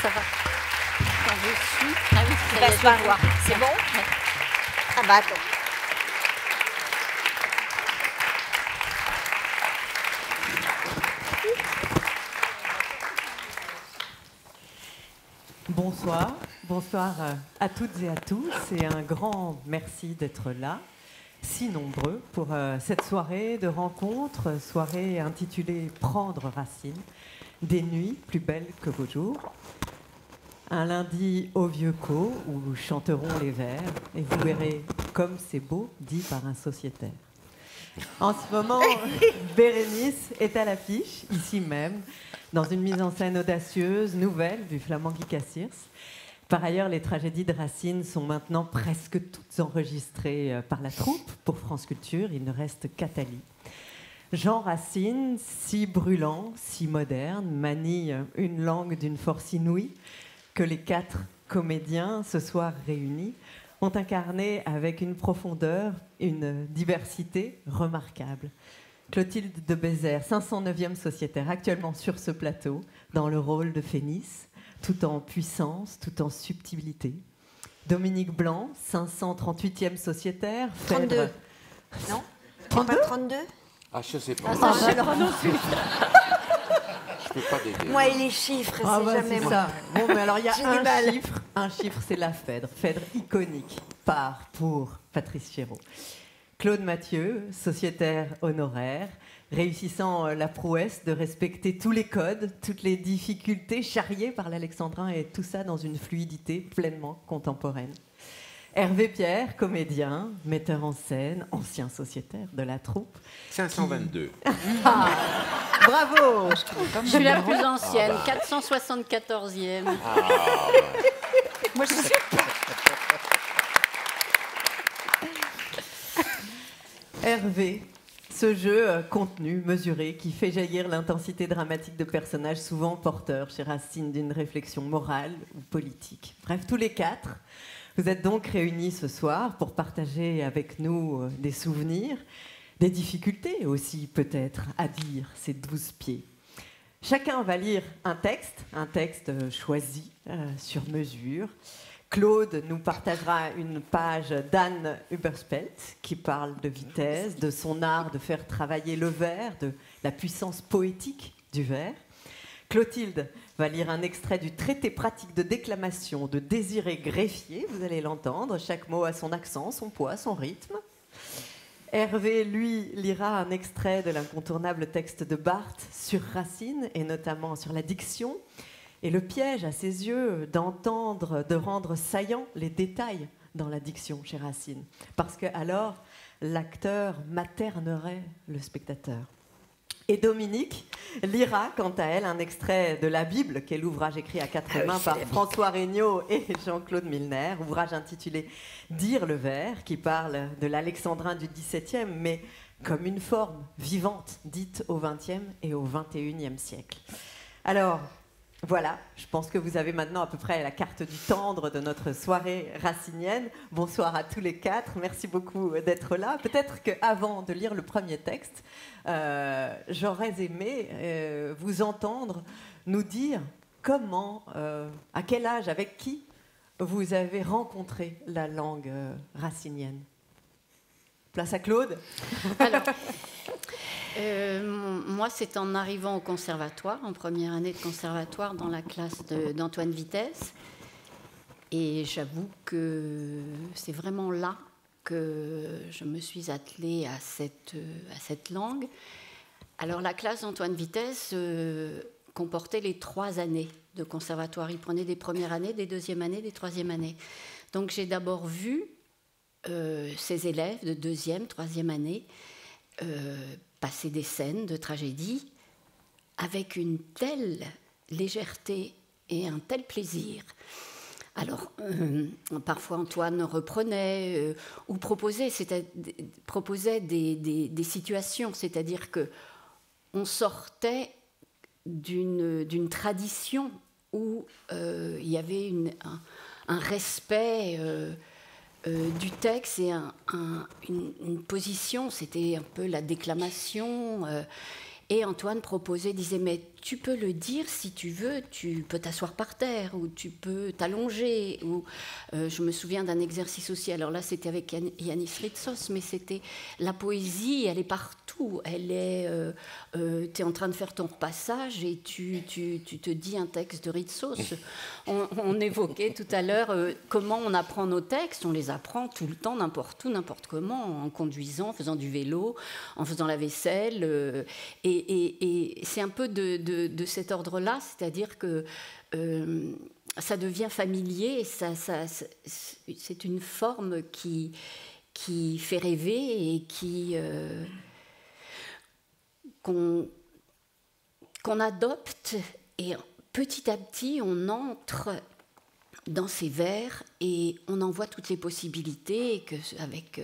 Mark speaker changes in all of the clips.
Speaker 1: ça va. Quand je suis... Ah oui, ça y est, je vois.
Speaker 2: C'est bon?
Speaker 1: Ouais.
Speaker 2: Ah bah attends.
Speaker 3: Bonsoir, bonsoir à toutes et à tous et un grand merci d'être là, si nombreux, pour cette soirée de rencontre, soirée intitulée Prendre racine, des nuits plus belles que vos jours. Un lundi au vieux co où chanteront les vers et vous verrez comme c'est beau, dit par un sociétaire. En ce moment, Bérénice est à l'affiche, ici même, dans une mise en scène audacieuse, nouvelle, du flamand Guy Cassirs. Par ailleurs, les tragédies de Racine sont maintenant presque toutes enregistrées par la troupe pour France Culture. Il ne reste qu'Athalie. Jean Racine, si brûlant, si moderne, manie une langue d'une force inouïe que les 4 comédiens, ce soir réunis, ont incarné avec une profondeur, une diversité remarquable. Clotilde de Bézère, 509e sociétaire, actuellement sur ce plateau, dans le rôle de Phénice, tout en puissance, tout en subtilité. Dominique Blanc, 538e sociétaire.
Speaker 2: 32.
Speaker 3: Phèdre...
Speaker 2: Non?
Speaker 3: 32?
Speaker 2: 32?
Speaker 4: Ah, je sais pas.
Speaker 1: Ah, ça, alors non plus.
Speaker 4: Je peux pas t'aider.
Speaker 2: Moi et les chiffres,
Speaker 3: Ah
Speaker 2: c'est
Speaker 3: bah,
Speaker 2: jamais
Speaker 3: c'est
Speaker 2: moi.
Speaker 3: ça. Bon, mais alors il y
Speaker 2: J'ai
Speaker 3: a
Speaker 2: du mal.
Speaker 3: un chiffre, c'est la Phèdre. Phèdre iconique, par pour Patrice Chéreau. Claude Mathieu, sociétaire honoraire, réussissant la prouesse de respecter tous les codes, toutes les difficultés charriées par l'alexandrin et tout ça dans une fluidité pleinement contemporaine. Hervé Pierre, comédien, metteur en scène, ancien sociétaire de la troupe.
Speaker 4: 522.
Speaker 3: Bravo!
Speaker 1: Je suis la plus ancienne, 474e.
Speaker 2: Moi, je suis
Speaker 3: Hervé, ce jeu contenu, mesuré, qui fait jaillir l'intensité dramatique de personnages souvent porteurs chez Racine d'une réflexion morale ou politique. Bref, tous les 4, vous êtes donc réunis ce soir pour partager avec nous des souvenirs, des difficultés aussi peut-être à dire ces 12 pieds. Chacun va lire un texte choisi sur mesure. Claude nous partagera une page d'Anne Huberspelt qui parle de vitesse, de son art de faire travailler le vers, de la puissance poétique du vers. Clotilde va lire un extrait du traité pratique de déclamation de Désiré Greffier, vous allez l'entendre, chaque mot a son accent, son poids, son rythme. Hervé, lui, lira un extrait de l'incontournable texte de Barthes sur Racine, et notamment sur la diction, et le piège à ses yeux d'entendre, de rendre saillants les détails dans la diction chez Racine. Parce que alors, l'acteur maternerait le spectateur. Et Dominique lira, quant à elle, un extrait de la Bible, qui est l'ouvrage écrit à 4 mains par François Regnault et Jean-Claude Milner, ouvrage intitulé « Dire le vers », qui parle de l'alexandrin du XVIIe, mais comme une forme vivante, dite au XXe et au XXIe siècle. Alors, voilà, je pense que vous avez maintenant à peu près la carte du tendre de notre soirée racinienne. Bonsoir à tous les 4, merci beaucoup d'être là. Peut-être qu'avant de lire le premier texte, j'aurais aimé vous entendre nous dire comment, à quel âge, avec qui vous avez rencontré la langue racinienne. Place à Claude.
Speaker 1: Alors, moi, c'est en arrivant au conservatoire, en première année de conservatoire, dans la classe d'Antoine Vitesse. Et j'avoue que c'est vraiment là que je me suis attelée à cette langue. Alors, la classe d'Antoine Vitesse comportait les 3 années de conservatoire. Il prenait des premières années, des deuxièmes années, des troisièmes années. Donc, j'ai d'abord vu ces élèves de deuxième, troisième année passer des scènes de tragédie avec une telle légèreté et un tel plaisir. Alors, parfois Antoine reprenait ou proposait des situations, c'est-à-dire qu'on sortait d'une tradition où il y avait un respect du texte et une position, c'était un peu la déclamation. Et Antoine proposait, disait, mais tu peux le dire si tu veux, tu peux t'asseoir par terre ou tu peux t'allonger. Ou je me souviens d'un exercice aussi, alors là c'était avec Yanis Ritsos, mais c'était la poésie, elle est partout. Elle est, tu es en train de faire ton repassage et tu te dis un texte de Ritsos. On évoquait tout à l'heure comment on apprend nos textes, on les apprend tout le temps, n'importe où, n'importe comment, en conduisant, en faisant du vélo, en faisant la vaisselle. Et c'est un peu de cet ordre-là, c'est-à-dire que ça devient familier, et c'est une forme qui fait rêver et qu'on adopte, et petit à petit on entre dans ces vers et on en voit toutes les possibilités, et avec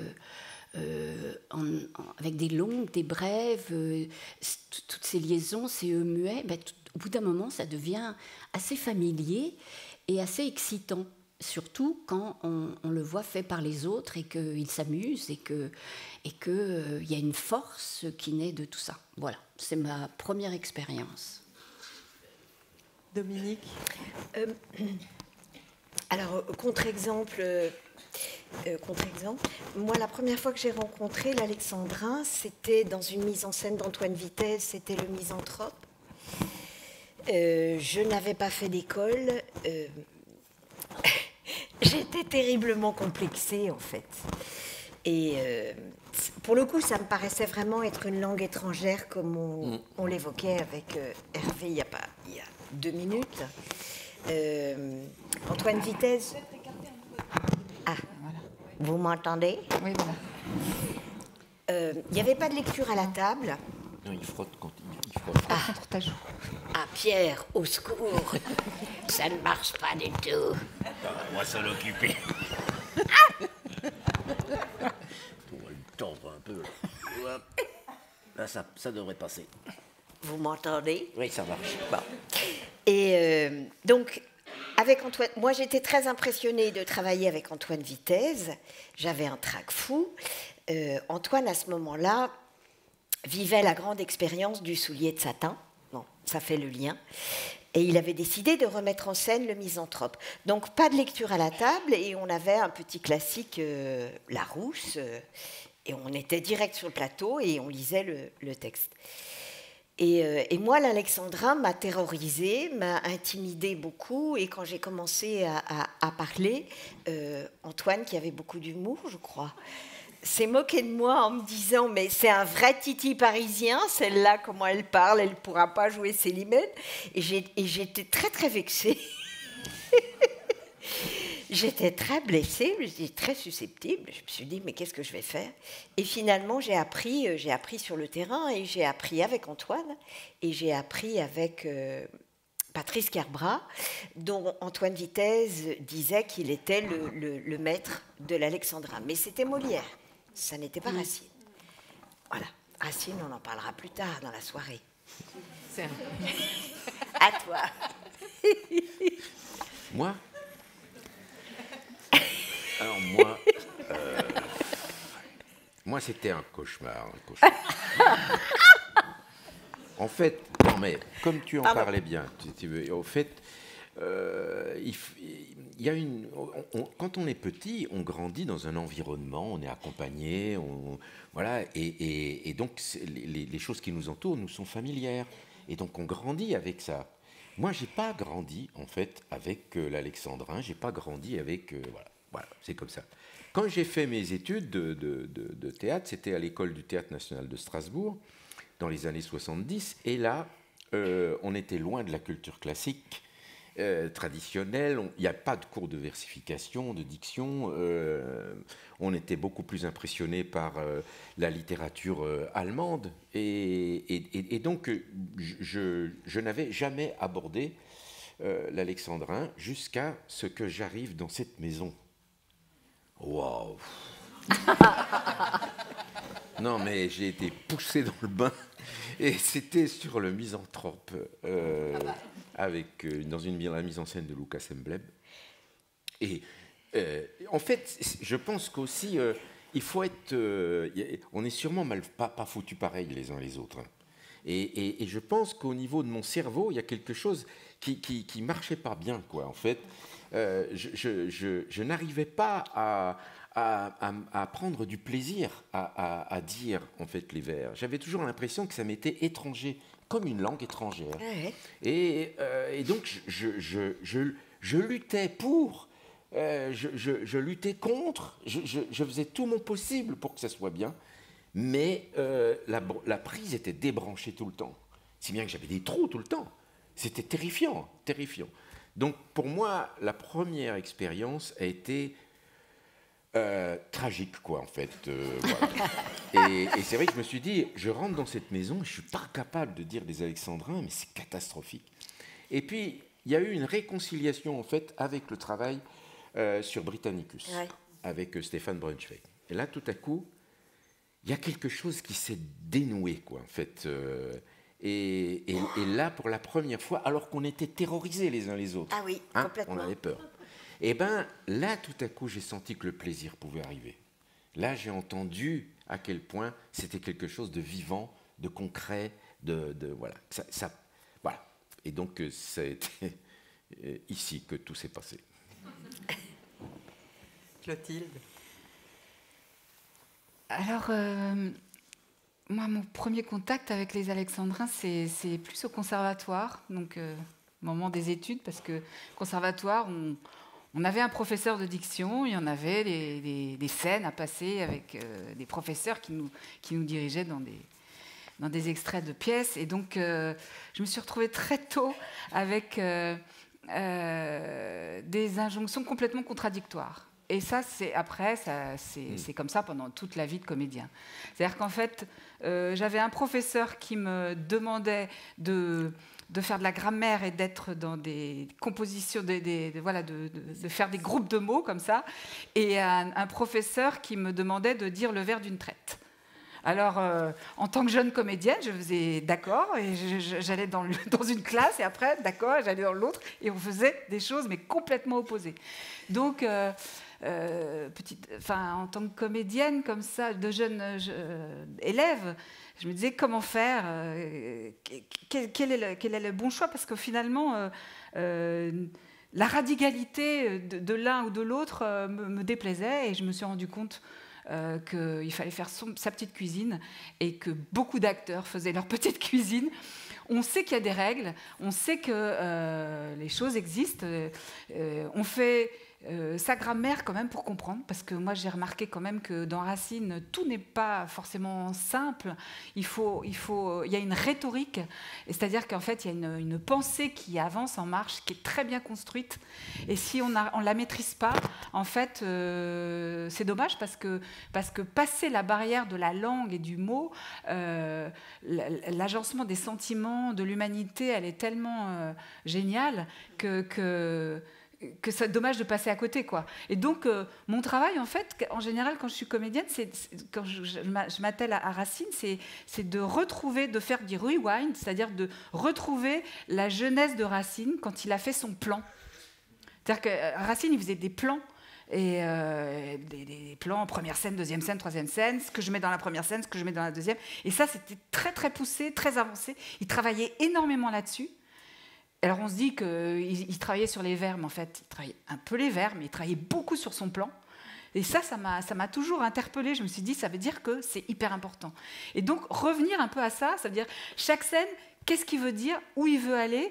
Speaker 1: des longues, des brèves, toutes ces liaisons, ces muets, au bout d'un moment, ça devient assez familier et assez excitant, surtout quand on le voit fait par les autres et qu'ils s'amusent et qu'il y a une force qui naît de tout ça. Voilà, c'est ma première expérience.
Speaker 3: Dominique.
Speaker 2: Alors, contre-exemple, moi, la première fois que j'ai rencontré l'Alexandrin, c'était dans une mise en scène d'Antoine Vitesse, c'était Le Misanthrope. Je n'avais pas fait d'école. J'étais terriblement complexée, en fait. Et pour le coup, ça me paraissait vraiment être une langue étrangère, comme on l'évoquait avec Hervé il y a 2 minutes. Antoine Vitesse. Ah, voilà. Vous m'entendez?
Speaker 5: Oui, voilà.
Speaker 2: Il n'y avait pas de lecture à la table.
Speaker 4: Non, il frotte quand il frotte.
Speaker 5: Contre ta joue.
Speaker 2: Ah, Pierre, au secours. Ça ne marche pas du tout.
Speaker 6: On va s'en occuper. On va le tendre un peu. Là, ça devrait passer.
Speaker 2: Vous m'entendez?
Speaker 6: Oui, ça marche.
Speaker 2: Bon. Et donc, avec Antoine, moi j'étais très impressionnée de travailler avec Antoine Vitesse. J'avais un trac fou. Antoine, à ce moment-là, vivait la grande expérience du soulier de satin. Bon, ça fait le lien. Et il avait décidé de remettre en scène Le Misanthrope. Donc, pas de lecture à la table, et on avait un petit classique, Larousse, et on était direct sur le plateau, et on lisait le texte. Et moi, l'Alexandrin m'a terrorisée, m'a intimidée beaucoup, et quand j'ai commencé à parler, Antoine, qui avait beaucoup d'humour, je crois, s'est moqué de moi en me disant « Mais c'est un vrai titi parisien, celle-là, comment elle parle, elle ne pourra pas jouer Célimène ». Et j'étais très, très vexée. J'étais très blessée, j'étais très susceptible. Je me suis dit « Mais qu'est-ce que je vais faire ?» Et finalement, j'ai appris sur le terrain, et j'ai appris avec Antoine, et j'ai appris avec Patrice Kerbrat, dont Antoine Vitesse disait qu'il était le maître de l'Alexandrin. Mais c'était Molière. Ça n'était pas Racine. Voilà. Racine, on en parlera plus tard dans la soirée. À toi.
Speaker 4: Moi? Alors moi c'était un cauchemar. En fait, non mais comme tu en parlais bien, au fait, il y a quand on est petit, on grandit dans un environnement, on est accompagné, voilà, et donc les choses qui nous entourent nous sont familières, et donc on grandit avec ça. Moi, j'ai pas grandi en fait avec l'Alexandrin, j'ai pas grandi avec voilà, c'est comme ça. Quand j'ai fait mes études de théâtre, c'était à l'école du Théâtre National de Strasbourg, dans les années 70, et là, on était loin de la culture classique traditionnelle, il n'y a pas de cours de versification, de diction, on était beaucoup plus impressionné par la littérature allemande, et donc je n'avais jamais abordé l'Alexandrin jusqu'à ce que j'arrive dans cette maison. Waouh! Non, mais j'ai été poussé dans le bain, et c'était sur Le Misanthrope, avec, dans la mise en scène de Lucas Emblem. Et en fait, je pense qu'aussi, il faut être... on est sûrement pas foutus pareil les uns les autres. Hein. Et je pense qu'au niveau de mon cerveau, il y a quelque chose qui marchait pas bien, quoi. En fait, je n'arrivais pas à prendre du plaisir à dire en fait les vers. J'avais toujours l'impression que ça m'était étranger, comme une langue étrangère.
Speaker 2: Ouais.
Speaker 4: Et donc je luttais pour, je luttais contre, je faisais tout mon possible pour que ça soit bien, mais la prise était débranchée tout le temps. Si bien que j'avais des trous tout le temps. C'était terrifiant, terrifiant. Donc pour moi, la première expérience a été tragique, quoi, en fait. Voilà. Et c'est vrai que je me suis dit, je rentre dans cette maison, je ne suis pas capable de dire des alexandrins, mais c'est catastrophique. Et puis, il y a eu une réconciliation, en fait, avec le travail sur Britannicus, ouais, avec Stéphane Braunschweig. Et là, tout à coup, il y a quelque chose qui s'est dénoué, quoi, en fait. Et là, pour la première fois, alors qu'on était terrorisés les uns les autres,
Speaker 2: ah oui, complètement.
Speaker 4: On avait peur. Et bien là, tout à coup, j'ai senti que le plaisir pouvait arriver. Là, j'ai entendu à quel point c'était quelque chose de vivant, de concret, voilà. Voilà. Et donc, ça a été ici que tout s'est passé.
Speaker 3: Clotilde.
Speaker 5: Alors, moi, mon premier contact avec les alexandrins, c'est plus au conservatoire, donc au moment des études, parce que conservatoire, on avait un professeur de diction, il y en avait des scènes à passer avec des professeurs qui nous dirigeaient dans des extraits de pièces. Et donc, je me suis retrouvée très tôt avec des injonctions complètement contradictoires. Et ça, c'est comme ça pendant toute la vie de comédien. C'est-à-dire qu'en fait, j'avais un professeur qui me demandait de faire de la grammaire et d'être dans des compositions, voilà, de faire des groupes de mots comme ça, et un professeur qui me demandait de dire le vers d'une traite. Alors, en tant que jeune comédienne, je faisais d'accord, et j'allais dans une classe, et après, d'accord, j'allais dans l'autre, et on faisait des choses, mais complètement opposées. Donc, en tant que comédienne, comme ça, de jeune élève, je me disais comment faire, quel est le bon choix, parce que finalement, la radicalité de l'un ou de l'autre me déplaisait, et je me suis rendu compte qu'il fallait faire sa petite cuisine, et que beaucoup d'acteurs faisaient leur petite cuisine. On sait qu'il y a des règles, on sait que les choses existent, on fait sa grammaire quand même pour comprendre, parce que moi j'ai remarqué quand même que dans Racine tout n'est pas forcément simple. Il y a une rhétorique, c'est-à-dire qu'en fait il y a une pensée qui avance en marche, qui est très bien construite, et si on la maîtrise pas, en fait c'est dommage, parce que passer la barrière de la langue et du mot, l'agencement des sentiments, de l'humanité, elle est tellement géniale que c'est dommage de passer à côté, quoi. Et donc, mon travail, en fait, en général, quand je suis comédienne, quand je m'attelle à Racine, c'est de retrouver, de faire du rewind, c'est-à-dire de retrouver la jeunesse de Racine quand il a fait son plan. C'est-à-dire que Racine, il faisait des plans, et des plans, première scène, deuxième scène, troisième scène, ce que je mets dans la première scène, ce que je mets dans la deuxième. Et ça, c'était très, très poussé, très avancé. Il travaillait énormément là-dessus. Alors on se dit qu'il travaillait sur les vers, mais en fait, il travaillait un peu les vers, mais il travaillait beaucoup sur son plan. Et ça m'a toujours interpellée. Je me suis dit, ça veut dire que c'est hyper important. Et donc, revenir un peu à ça, ça veut dire, chaque scène, qu'est-ce qu'il veut dire, où il veut aller,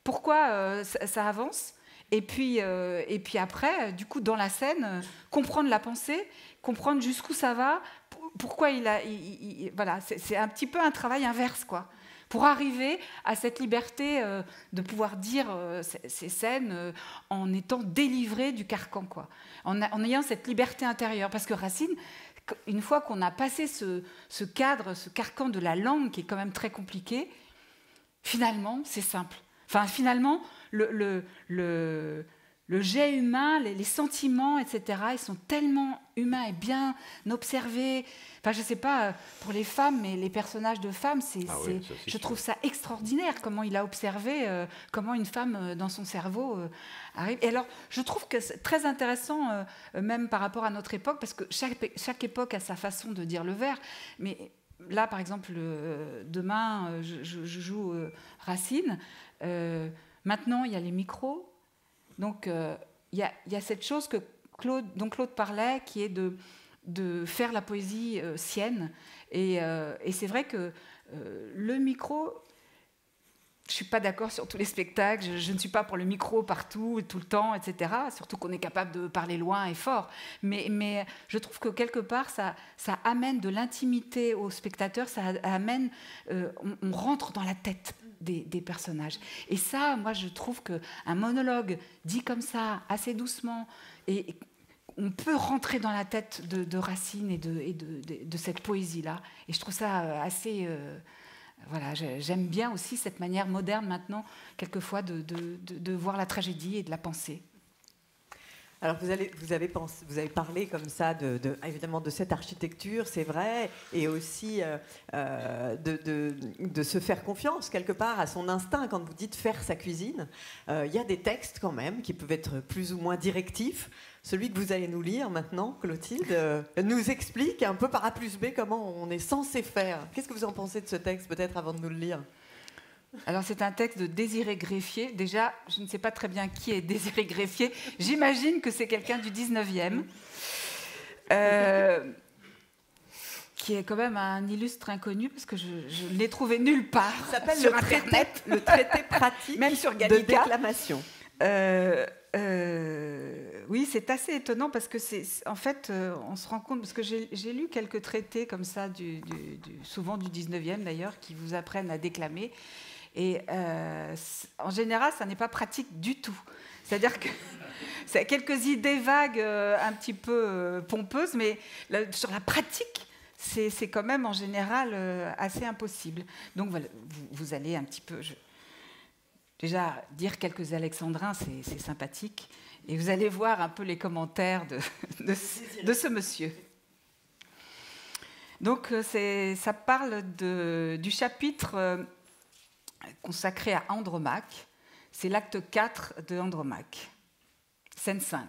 Speaker 5: pourquoi ça avance. Et puis après, du coup, dans la scène, comprendre la pensée, comprendre jusqu'où ça va, pourquoi voilà, c'est un petit peu un travail inverse, quoi. Pour arriver à cette liberté de pouvoir dire ces scènes en étant délivré du carcan, quoi. En ayant cette liberté intérieure. Parce que Racine, une fois qu'on a passé ce cadre, ce carcan de la langue, qui est quand même très compliqué, finalement, c'est simple. Enfin, finalement, le jet humain, les sentiments, etc., ils sont tellement humains et bien observés. Enfin, je ne sais pas, pour les femmes, mais les personnages de femmes, je trouve ça extraordinaire, comment il a observé, comment une femme, dans son cerveau, arrive. Et alors, je trouve que c'est très intéressant, même par rapport à notre époque, parce que chaque époque a sa façon de dire le vers, mais là, par exemple, demain, je joue Racine. Maintenant, il y a les micros. Donc, il y a cette chose dont Claude parlait, qui est de faire la poésie sienne. Et c'est vrai que le micro... Je ne suis pas d'accord sur tous les spectacles, je ne suis pas pour le micro partout, tout le temps, etc. Surtout qu'on est capable de parler loin et fort. Mais je trouve que quelque part, ça amène de l'intimité aux spectateurs, ça amène... on rentre dans la tête des personnages. Et ça, moi, je trouve qu'un monologue dit comme ça, assez doucement, et on peut rentrer dans la tête de Racine et de cette poésie-là. Et je trouve ça assez... Voilà, j'aime bien aussi cette manière moderne maintenant, quelquefois, de voir la tragédie et de la penser.
Speaker 3: Alors vous avez parlé comme ça évidemment de cette architecture, c'est vrai, et aussi de se faire confiance quelque part à son instinct. Quand vous dites faire sa cuisine, il y a des textes quand même qui peuvent être plus ou moins directifs. Celui que vous allez nous lire maintenant, Clotilde, nous explique un peu par A plus B comment on est censé faire. Qu'est-ce que vous en pensez de ce texte, peut-être, avant de nous le lire ?
Speaker 5: Alors, c'est un texte de Désiré Greffier. Déjà, je ne sais pas très bien qui est Désiré Greffier. J'imagine que c'est quelqu'un du 19e, qui est quand même un illustre inconnu, parce que je ne l'ai trouvé nulle part.
Speaker 3: Ça s'appelle
Speaker 5: sur Internet.
Speaker 3: le traité pratique
Speaker 5: même sur
Speaker 3: de
Speaker 5: déclamation.
Speaker 3: déclamation.
Speaker 5: Oui, c'est assez étonnant parce que en fait, on se rend compte, parce que j'ai lu quelques traités comme ça, souvent du 19e d'ailleurs, qui vous apprennent à déclamer. Et en général, ça n'est pas pratique du tout. C'est-à-dire que c'est quelques idées vagues, un petit peu pompeuses, mais sur la pratique, c'est quand même en général assez impossible. Donc voilà, vous allez un petit peu... Déjà, dire quelques alexandrins, c'est sympathique. Et vous allez voir un peu les commentaires de ce monsieur. Donc, ça parle du chapitre consacré à Andromaque. C'est l'acte 4 de Andromaque. Scène 5.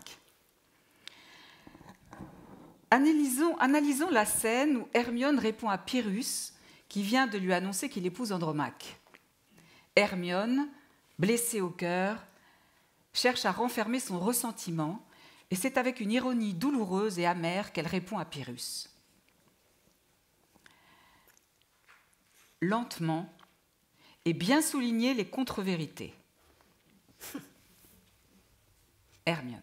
Speaker 5: Analysons la scène où Hermione répond à Pyrrhus, qui vient de lui annoncer qu'il épouse Andromaque. Hermione, blessée au cœur, cherche à renfermer son ressentiment, et c'est avec une ironie douloureuse et amère qu'elle répond à Pyrrhus. Lentement, et bien souligner les contre-vérités. Hermione.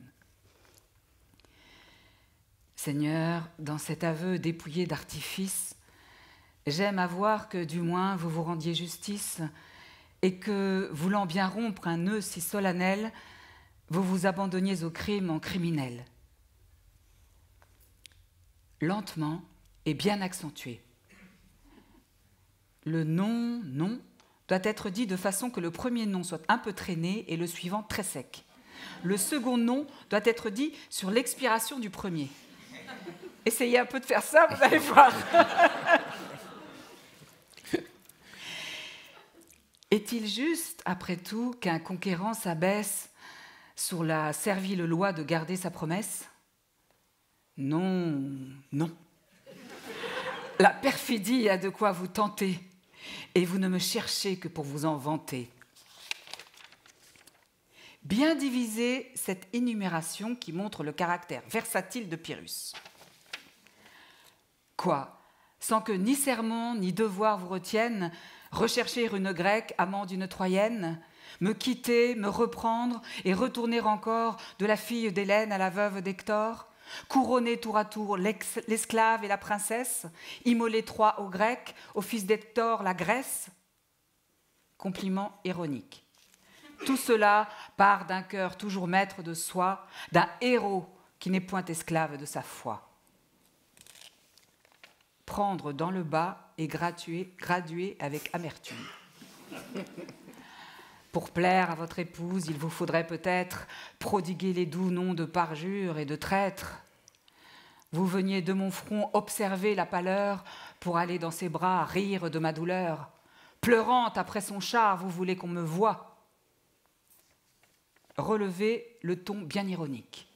Speaker 5: Seigneur, dans cet aveu dépouillé d'artifice, j'aime à voir que du moins vous vous rendiez justice et que, voulant bien rompre un nœud si solennel, vous vous abandonniez au crime en criminel. Lentement et bien accentué. Le non doit être dit de façon que le premier non soit un peu traîné et le suivant très sec. Le second non doit être dit sur l'expiration du premier. Essayez un peu de faire ça, vous allez voir. Est-il juste, après tout, qu'un conquérant s'abaisse sur la servile loi de garder sa promesse ? Non, non. La perfidie a de quoi vous tenter, et vous ne me cherchez que pour vous en vanter. Bien diviser cette énumération qui montre le caractère versatile de Pyrrhus. Quoi ? Sans que ni sermon ni devoir vous retiennent, rechercher une grecque, amant d'une troyenne, me quitter, me reprendre et retourner encore de la fille d'Hélène à la veuve d'Hector, couronner tour à tour l'esclave et la princesse, immoler Troie aux Grecs, au fils d'Hector la Grèce. Compliment ironique. Tout cela part d'un cœur toujours maître de soi, d'un héros qui n'est point esclave de sa foi. Prendre dans le bas et graduer avec amertume. Pour plaire à votre épouse, il vous faudrait peut-être prodiguer les doux noms de parjure et de traître. Vous veniez de mon front observer la pâleur pour aller dans ses bras rire de ma douleur. Pleurante après son char, vous voulez qu'on me voie. Relevez le ton bien ironique.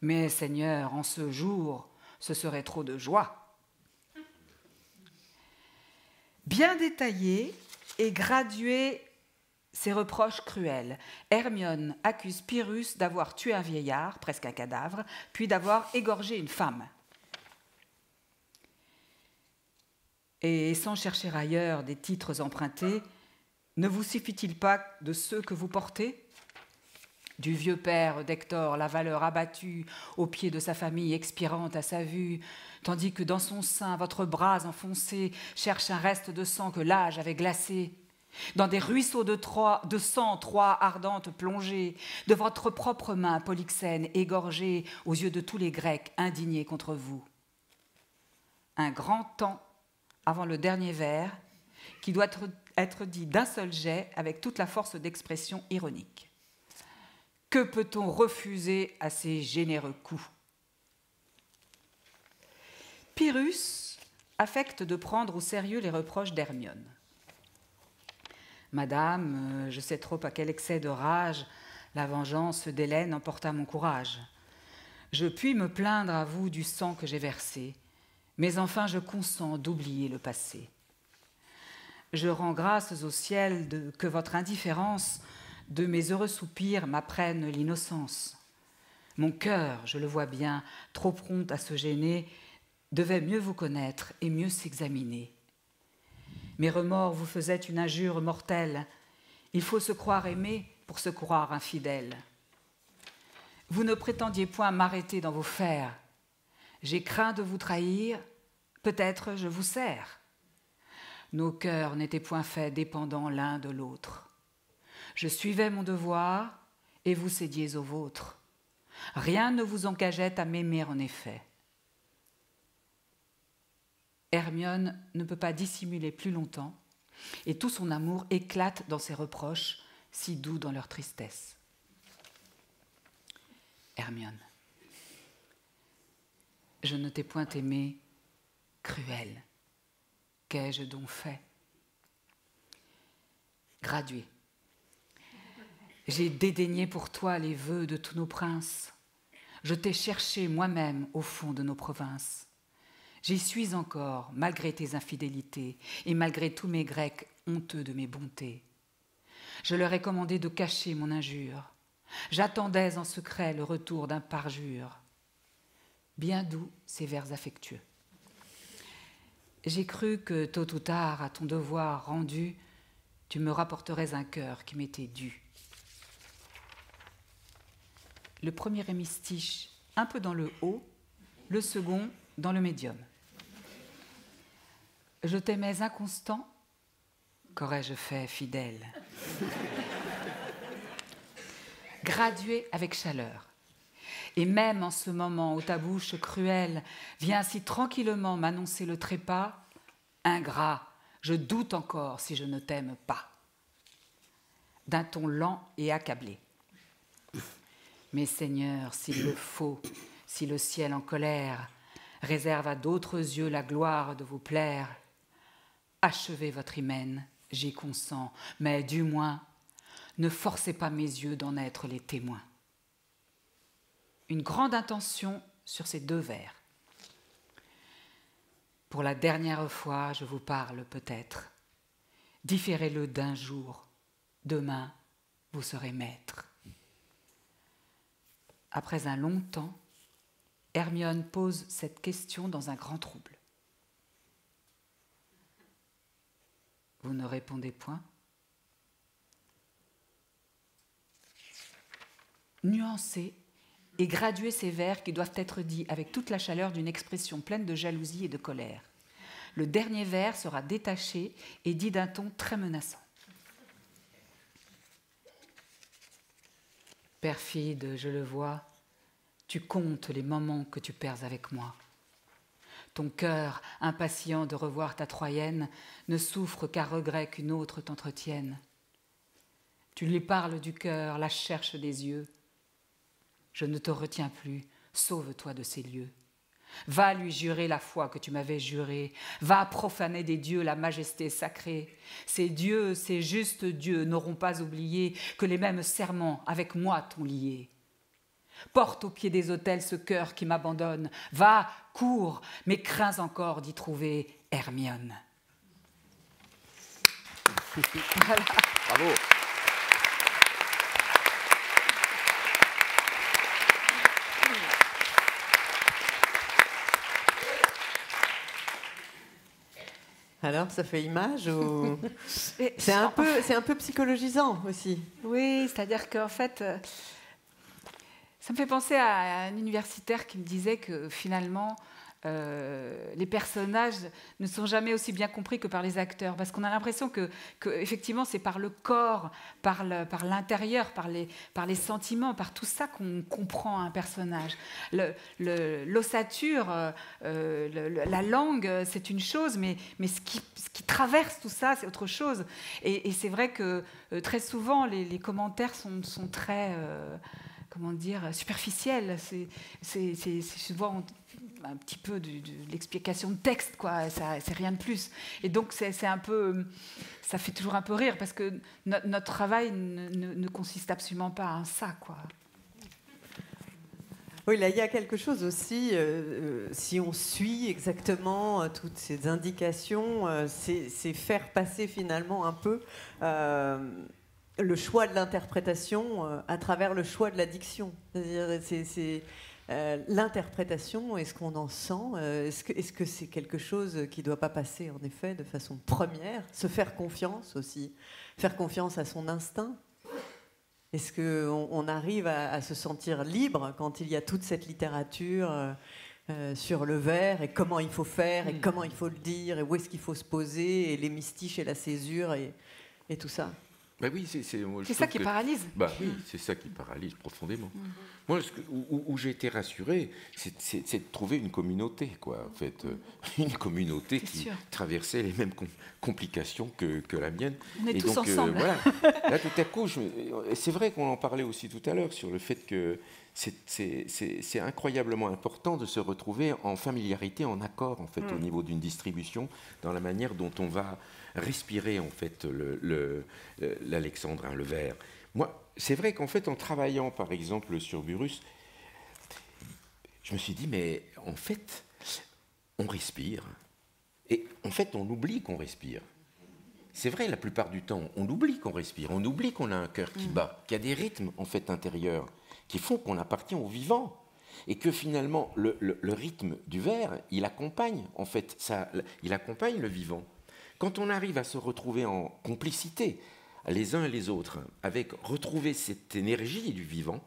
Speaker 5: Mais Seigneur, en ce jour, ce serait trop de joie. bien détailler et graduer ses reproches cruels. Hermione accuse Pyrrhus d'avoir tué un vieillard, presque un cadavre, puis d'avoir égorgé une femme. Et sans chercher ailleurs des titres empruntés, ne vous suffit-il pas de ceux que vous portez ? Du vieux père d'Hector, la valeur abattue au pied de sa famille expirante à sa vue, tandis que dans son sein, votre bras enfoncé cherche un reste de sang que l'âge avait glacé. Dans des ruisseaux de sang, Troie ardente plongée, de votre propre main, Polyxène, égorgée aux yeux de tous les Grecs indignés contre vous. Un grand temps avant le dernier vers, qui doit être dit d'un seul jet avec toute la force d'expression ironique. Que peut-on refuser à ces généreux coups ? Pyrrhus affecte de prendre au sérieux les reproches d'Hermione. Madame, je sais trop à quel excès de rage la vengeance d'Hélène emporta mon courage. Je puis me plaindre à vous du sang que j'ai versé, mais enfin je consens d'oublier le passé. Je rends grâces au ciel que votre indifférence de mes heureux soupirs m'apprenne l'innocence. Mon cœur, je le vois bien, trop prompt à se gêner, devait mieux vous connaître et mieux s'examiner. Mes remords vous faisaient une injure mortelle. Il faut se croire aimé pour se croire infidèle. Vous ne prétendiez point m'arrêter dans vos fers. J'ai craint de vous trahir, peut-être je vous sers. Nos cœurs n'étaient point faits dépendants l'un de l'autre. Je suivais mon devoir et vous cédiez au vôtre. Rien ne vous engageait à m'aimer en effet. Hermione ne peut pas dissimuler plus longtemps et tout son amour éclate dans ses reproches, si doux dans leur tristesse. Hermione, je ne t'ai point aimé, cruelle. Qu'ai-je donc fait ? Graduée. J'ai dédaigné pour toi les vœux de tous nos princes. Je t'ai cherché moi-même au fond de nos provinces. J'y suis encore, malgré tes infidélités et malgré tous mes Grecs honteux de mes bontés. Je leur ai commandé de cacher mon injure. J'attendais en secret le retour d'un parjure. Bien doux ces vers affectueux. J'ai cru que tôt ou tard, à ton devoir rendu, tu me rapporterais un cœur qui m'était dû. Le premier hémistiche un peu dans le haut, le second dans le médium. Je t'aimais inconstant, qu'aurais-je fait fidèle ? Gradué avec chaleur. Et même en ce moment où ta bouche cruelle vient si tranquillement m'annoncer le trépas, ingrat, je doute encore si je ne t'aime pas. D'un ton lent et accablé. Mais Seigneur, s'il le faut, si le ciel en colère réserve à d'autres yeux la gloire de vous plaire, achevez votre hymen, j'y consens, mais du moins, ne forcez pas mes yeux d'en être les témoins. Une grande intention sur ces deux vers. Pour la dernière fois, je vous parle peut-être. Différez-le d'un jour. Demain, vous serez maître. Après un long temps, Hermione pose cette question dans un grand trouble. Vous ne répondez point ? Nuancez et graduer ces vers qui doivent être dits avec toute la chaleur d'une expression pleine de jalousie et de colère. Le dernier vers sera détaché et dit d'un ton très menaçant. Perfide, je le vois, tu comptes les moments que tu perds avec moi. Ton cœur, impatient de revoir ta Troyenne, ne souffre qu'à regret qu'une autre t'entretienne. Tu lui parles du cœur, la cherches des yeux. Je ne te retiens plus, sauve-toi de ces lieux. Va lui jurer la foi que tu m'avais jurée. Va profaner des dieux la majesté sacrée. Ces dieux, ces justes dieux n'auront pas oublié que les mêmes serments avec moi t'ont lié. Porte au pied des autels ce cœur qui m'abandonne. Va, cours, mais crains encore d'y trouver Hermione. Voilà.
Speaker 4: Bravo.
Speaker 3: Alors, ça fait image ou... C'est un peu psychologisant aussi.
Speaker 5: Oui, c'est-à-dire qu'en fait, ça me fait penser à un universitaire qui me disait que finalement, les personnages ne sont jamais aussi bien compris que par les acteurs, parce qu'on a l'impression que effectivement, c'est par le corps, par l'intérieur, par les sentiments, par tout ça qu'on comprend un personnage. L'ossature, la langue, c'est une chose, mais ce qui traverse tout ça, c'est autre chose. Et c'est vrai que très souvent, les commentaires sont très... comment dire, superficiels. C'est souvent un petit peu de l'explication de texte, quoi. C'est rien de plus. Et donc, c'est un peu... Ça fait toujours un peu rire, parce que notre travail ne consiste absolument pas à ça, quoi.
Speaker 3: Oui, là, il y a quelque chose aussi, si on suit exactement toutes ces indications, c'est faire passer finalement un peu le choix de l'interprétation à travers le choix de la diction. C'est-à-dire, c'est l'interprétation, est-ce qu'on en sent, est-ce que c'est quelque chose qui ne doit pas passer, en effet, de façon première, se faire confiance aussi, faire confiance à son instinct. Est-ce qu'on arrive à se sentir libre quand il y a toute cette littérature sur le vers et comment il faut faire et comment il faut le dire et où est-ce qu'il faut se poser et les mystiches et la césure et tout ça?
Speaker 4: Ben oui, c'est
Speaker 5: ça qui paralyse.
Speaker 4: Bah oui, c'est ça qui paralyse profondément. Moi, où j'ai été rassuré, c'est de trouver une communauté, quoi. En fait, une communauté qui traversait les mêmes complications que la mienne.
Speaker 5: On est tous ensemble.
Speaker 4: Voilà. Là, tout à coup, c'est vrai qu'on en parlait aussi tout à l'heure sur le fait que c'est incroyablement important de se retrouver en familiarité, en accord, en fait, au niveau d'une distribution, dans la manière dont on va respirer, en fait, l'alexandrin, le vers. Moi, c'est vrai qu'en fait, en travaillant, par exemple, sur Burrus, je me suis dit, mais en fait, on respire. Et en fait, on oublie qu'on respire. C'est vrai, la plupart du temps, on oublie qu'on respire. On oublie qu'on a un cœur qui bat, qu'il y a des rythmes, en fait, intérieurs, qui font qu'on appartient au vivant. Et que finalement, le rythme du vers, il accompagne, en fait, il accompagne le vivant. Quand on arrive à se retrouver en complicité, les uns et les autres, avec retrouver cette énergie du vivant,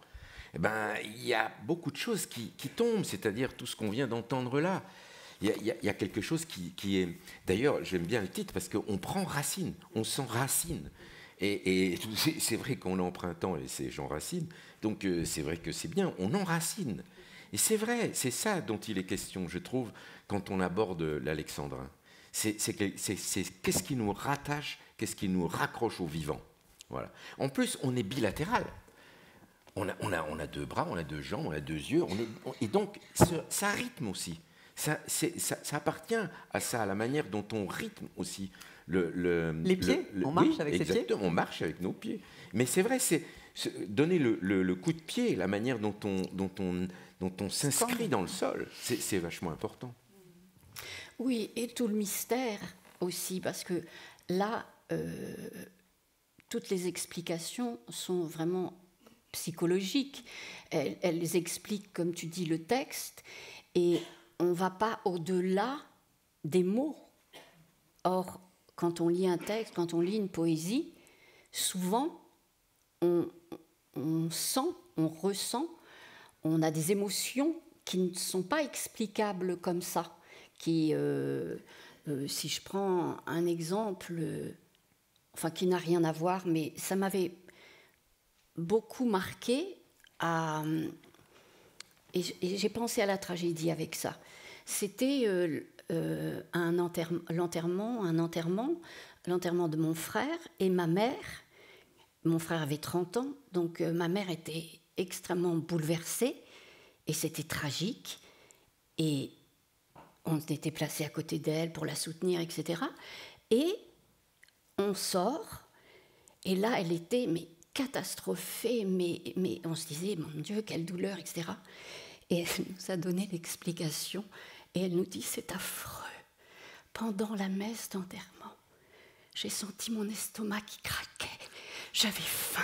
Speaker 4: eh ben, il y a beaucoup de choses qui tombent, c'est-à-dire tout ce qu'on vient d'entendre là. Il y a quelque chose qui est... D'ailleurs, j'aime bien le titre parce qu'on prend racine, on s'enracine. Et c'est vrai qu'on est en printemps et c'est Jean Racine, donc c'est vrai que c'est bien, on enracine. Et c'est vrai, c'est ça dont il est question, je trouve, quand on aborde l'alexandrin. C'est qu'est-ce qui nous rattache, qu'est-ce qui nous raccroche au vivant. Voilà. En plus, on est bilatéral. On a deux bras, on a deux jambes, on a deux yeux, et donc ça rythme aussi. Ça appartient à ça, à la manière dont on rythme aussi.
Speaker 3: Les pieds, on marche avec ses pieds.
Speaker 4: Exactement, on marche avec nos pieds. Mais c'est vrai, c'est donner le coup de pied, la manière dont on s'inscrit dans le sol, c'est vachement important.
Speaker 1: Oui, et tout le mystère aussi, parce que là, toutes les explications sont vraiment psychologiques. Elles expliquent, comme tu dis, le texte, et on ne va pas au-delà des mots. Or, quand on lit un texte, quand on lit une poésie, souvent, on sent, on ressent, on a des émotions qui ne sont pas explicables comme ça. Si je prends un exemple, qui n'a rien à voir, mais ça m'avait beaucoup marqué, et j'ai pensé à la tragédie avec ça. C'était l'enterrement de mon frère et ma mère. Mon frère avait 30 ans, donc ma mère était extrêmement bouleversée, et c'était tragique. Et on était placé à côté d'elle pour la soutenir, etc. Et on sort, et là, elle était catastrophée, mais on se disait, mon Dieu, quelle douleur, etc. Et elle nous a donné l'explication, et elle nous dit, c'est affreux. Pendant la messe d'enterrement, j'ai senti mon estomac qui craquait. J'avais faim.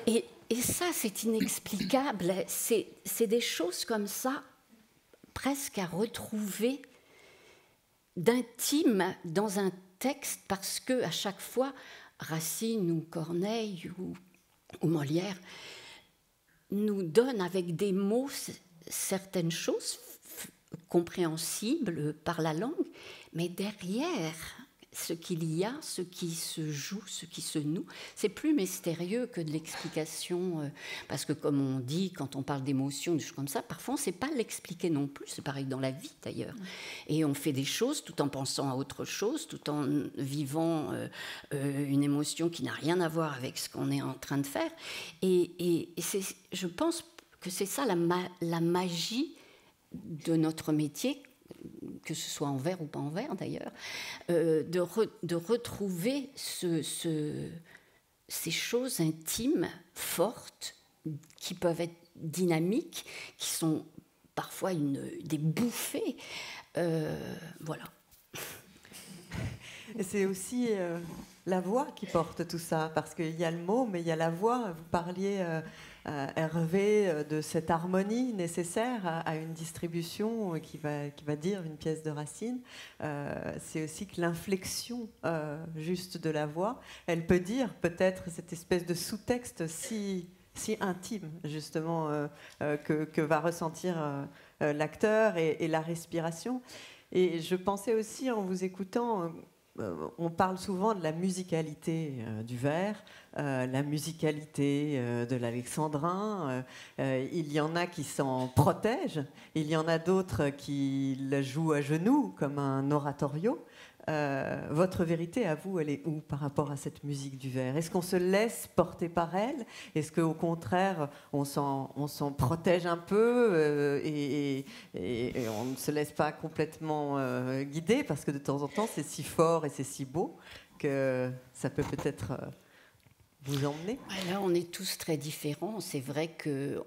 Speaker 1: Et ça, c'est inexplicable. C'est des choses comme ça, presque à retrouver d'intime dans un texte, parce que à chaque fois, Racine ou Corneille ou Molière nous donnent avec des mots certaines choses compréhensibles par la langue, mais derrière ce qu'il y a, ce qui se joue, ce qui se noue, c'est plus mystérieux que de l'explication, parce que comme on dit, quand on parle d'émotion, des choses comme ça, parfois on ne sait pas l'expliquer non plus, c'est pareil dans la vie d'ailleurs. Et on fait des choses tout en pensant à autre chose, tout en vivant une émotion qui n'a rien à voir avec ce qu'on est en train de faire. Et je pense que c'est ça la magie de notre métier, que ce soit en vers ou pas en vers d'ailleurs, de retrouver ces choses intimes, fortes, qui peuvent être dynamiques, qui sont parfois des bouffées. Voilà.
Speaker 3: Et c'est aussi la voix qui porte tout ça, parce qu'il y a le mot, mais il y a la voix. Vous parliez, Hervé, de cette harmonie nécessaire à une distribution qui va dire une pièce de Racine. C'est aussi que l'inflexion juste de la voix, elle peut dire peut-être cette espèce de sous-texte si intime, justement, que va ressentir l'acteur et la respiration. Et je pensais aussi, en vous écoutant, on parle souvent de la musicalité du vers, la musicalité de l'alexandrin. Il y en a qui s'en protègent, il y en a d'autres qui la jouent à genoux, comme un oratorio. Votre vérité, à vous, elle est où par rapport à cette musique du vers? Est-ce qu'on se laisse porter par elle? Est-ce qu'au contraire, on s'en protège un peu et on ne se laisse pas complètement guider? Parce que de temps en temps, c'est si fort et c'est si beau que ça peut peut-être vous emmener.
Speaker 1: Là, on est tous très différents. C'est vrai que...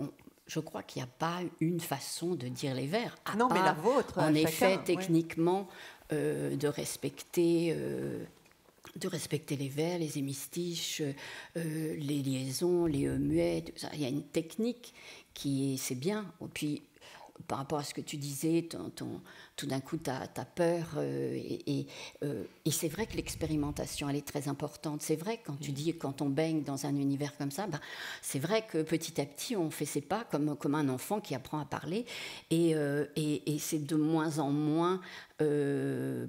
Speaker 1: je crois qu'il n'y a pas une façon de dire les vers.
Speaker 3: Non, mais la vôtre.
Speaker 1: En effet,
Speaker 3: chacun,
Speaker 1: techniquement, de respecter les vers, les hémistiches, les liaisons, les muets. Tout ça. Il y a une technique c'est bien. Et puis, par rapport à ce que tu disais, tout d'un coup, tu as peur. Et c'est vrai que l'expérimentation, elle est très importante. C'est vrai, quand tu dis, quand on baigne dans un univers comme ça, c'est vrai que petit à petit, on fait ses pas comme un enfant qui apprend à parler. Et c'est de moins en moins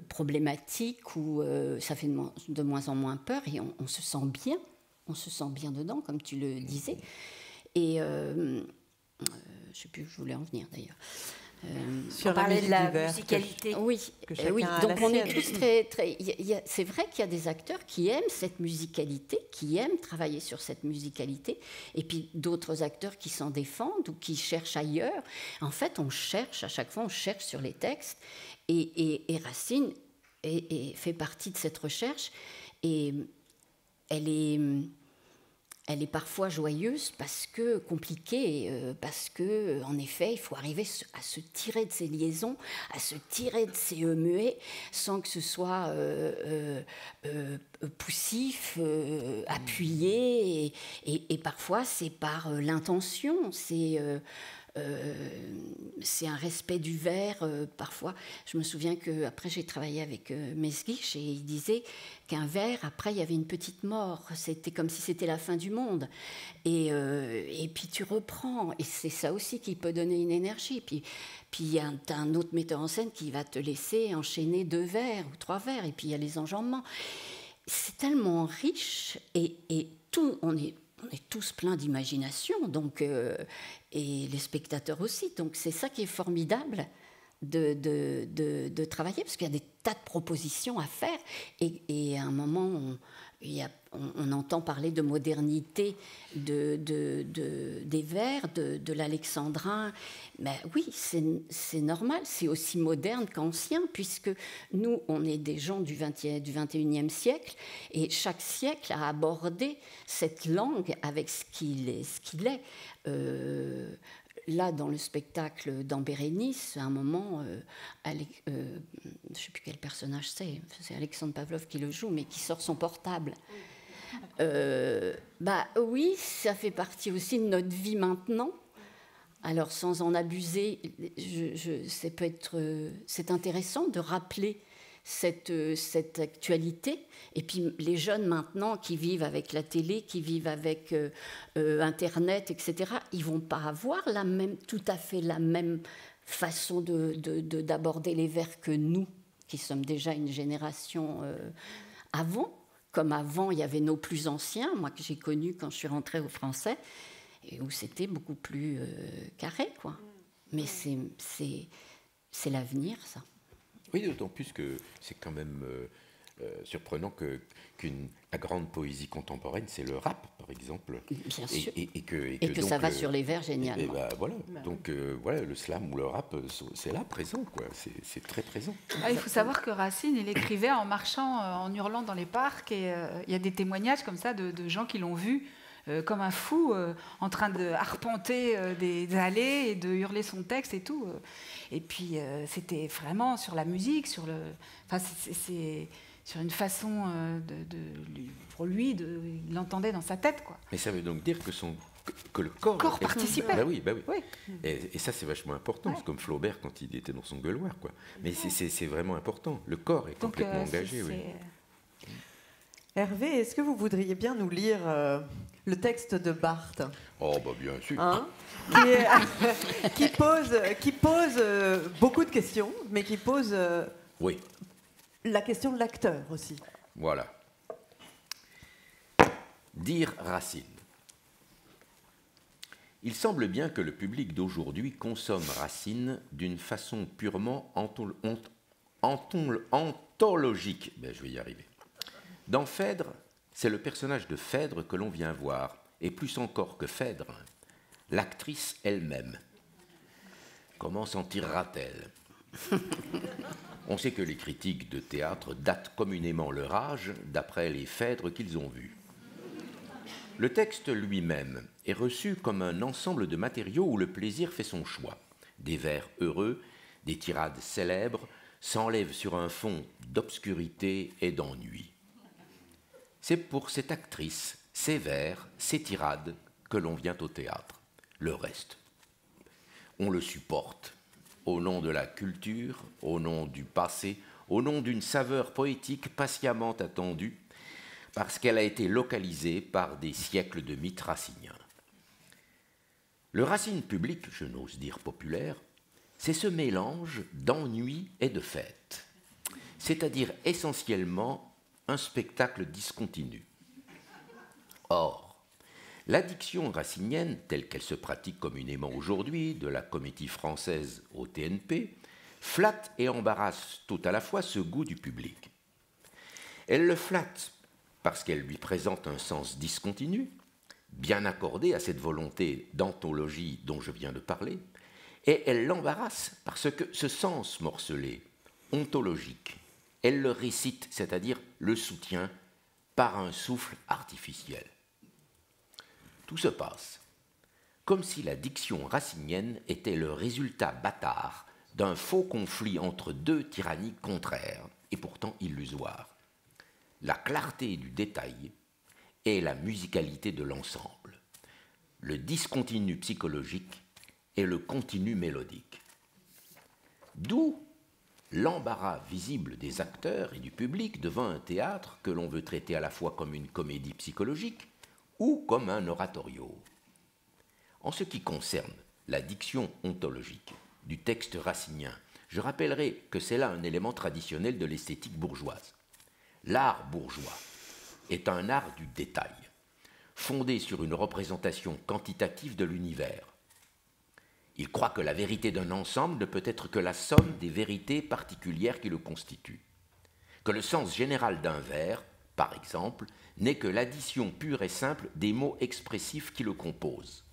Speaker 1: problématique, ou ça fait de moins en moins peur, et on se sent bien. On se sent bien dedans, comme tu le disais. Et... je ne sais plus où je voulais en venir d'ailleurs.
Speaker 2: On parlait de la musicalité.
Speaker 1: Oui, donc on est tous très... c'est vrai qu'il y a des acteurs qui aiment cette musicalité, qui aiment travailler sur cette musicalité, et puis d'autres acteurs qui s'en défendent ou qui cherchent ailleurs. En fait, on cherche, à chaque fois, on cherche sur les textes, et Racine fait partie de cette recherche, et elle est parfois joyeuse, parce que compliquée, parce que en effet, il faut arriver à se tirer de ces liaisons, à se tirer de ces muets, sans que ce soit poussif, appuyé, et parfois c'est par l'intention, c'est un respect du vers. Parfois, je me souviens qu'après j'ai travaillé avec Mesguich, et il disait qu'un vers, après il y avait une petite mort, c'était comme si c'était la fin du monde, et puis tu reprends, et c'est ça aussi qui peut donner une énergie. Puis il y a un autre metteur en scène qui va te laisser enchaîner 2 vers ou 3 vers, et puis il y a les enjambements. C'est tellement riche, et tout, on est tous pleins d'imagination, donc, et les spectateurs aussi. Donc c'est ça qui est formidable de travailler, parce qu'il y a des tas de propositions à faire, et à un moment, on entend parler de modernité des vers, de l'alexandrin. Mais oui, c'est normal, c'est aussi moderne qu'ancien, puisque nous, on est des gens du 21e siècle, et chaque siècle a abordé cette langue avec ce qu'il est. là, dans le spectacle dans Bérénice, à un moment, je ne sais plus quel personnage c'est Alexandre Pavlov qui le joue, mais qui sort son portable. Oui, ça fait partie aussi de notre vie maintenant. Alors, sans en abuser, c'est intéressant de rappeler cette actualité. Et puis, les jeunes maintenant qui vivent avec la télé, qui vivent avec Internet, etc., ils ne vont pas avoir tout à fait la même façon d'aborder les vers que nous, qui sommes déjà une génération avant. Comme avant, il y avait nos plus anciens, moi que j'ai connus quand je suis rentrée au Français, et où c'était beaucoup plus carré, quoi. Mais c'est l'avenir, ça.
Speaker 4: Oui, d'autant plus que c'est quand même surprenant la grande poésie contemporaine, c'est le rap, par exemple.
Speaker 1: Bien sûr.
Speaker 4: Et que
Speaker 1: donc, ça va sur les vers génialement.
Speaker 4: Voilà. Donc, voilà, le slam ou le rap, c'est là, présent, quoi. C'est très présent.
Speaker 5: Il faut savoir que Racine, il écrivait en marchant, en hurlant dans les parcs. Et il y a des témoignages comme ça de gens qui l'ont vu comme un fou, en train de arpenter des allées et de hurler son texte et tout. Et puis, c'était vraiment sur la musique, sur une façon pour lui, il l'entendait dans sa tête, quoi.
Speaker 4: Mais ça veut donc dire que le corps
Speaker 5: participait.
Speaker 4: Bah oui. Et ça, c'est vachement important. C'est comme Flaubert quand il était dans son gueuloir, quoi. Mais c'est vraiment important. Le corps est complètement engagé, oui.
Speaker 3: Hervé, est-ce que vous voudriez bien nous lire le texte de Barthes?
Speaker 4: Oh, bien sûr.
Speaker 3: Qui pose beaucoup de questions, mais qui pose la question de l'acteur aussi.
Speaker 4: Voilà. Dire Racine. Il semble bien que le public d'aujourd'hui consomme Racine d'une façon purement anthologique. Je vais y arriver. Dans Phèdre, c'est le personnage de Phèdre que l'on vient voir, et plus encore que Phèdre, l'actrice elle-même. Comment s'en tirera-t-elle? On sait que les critiques de théâtre datent communément leur âge d'après les Phèdres qu'ils ont vus. Le texte lui-même est reçu comme un ensemble de matériaux où le plaisir fait son choix. Des vers heureux, des tirades célèbres s'enlèvent sur un fond d'obscurité et d'ennui. C'est pour cette actrice, ces vers, ces tirades, que l'on vient au théâtre. Le reste, on le supporte, au nom de la culture, au nom du passé, au nom d'une saveur poétique patiemment attendue, parce qu'elle a été localisée par des siècles de mythes raciniens. Le Racine public, je n'ose dire populaire, c'est ce mélange d'ennui et de fête, c'est-à-dire essentiellement un spectacle discontinu. Or, l'addiction racinienne, telle qu'elle se pratique communément aujourd'hui, de la comédie française au TNP, flatte et embarrasse tout à la fois ce goût du public. Elle le flatte parce qu'elle lui présente un sens discontinu, bien accordé à cette volonté d'anthologie dont je viens de parler, et elle l'embarrasse parce que ce sens morcelé, ontologique, elle le récite, c'est-à-dire le soutient par un souffle artificiel. Tout se passe comme si la diction racinienne était le résultat bâtard d'un faux conflit entre deux tyrannies contraires et pourtant illusoires. La clarté du détail et la musicalité de l'ensemble, le discontinu psychologique et le continu mélodique. D'où l'embarras visible des acteurs et du public devant un théâtre que l'on veut traiter à la fois comme une comédie psychologique ou comme un oratorio. En ce qui concerne la diction ontologique du texte racinien, je rappellerai que c'est là un élément traditionnel de l'esthétique bourgeoise. L'art bourgeois est un art du détail, fondé sur une représentation quantitative de l'univers. Il croit que la vérité d'un ensemble ne peut être que la somme des vérités particulières qui le constituent. Que le sens général d'un vers, par exemple, n'est que l'addition pure et simple des mots expressifs qui le composent.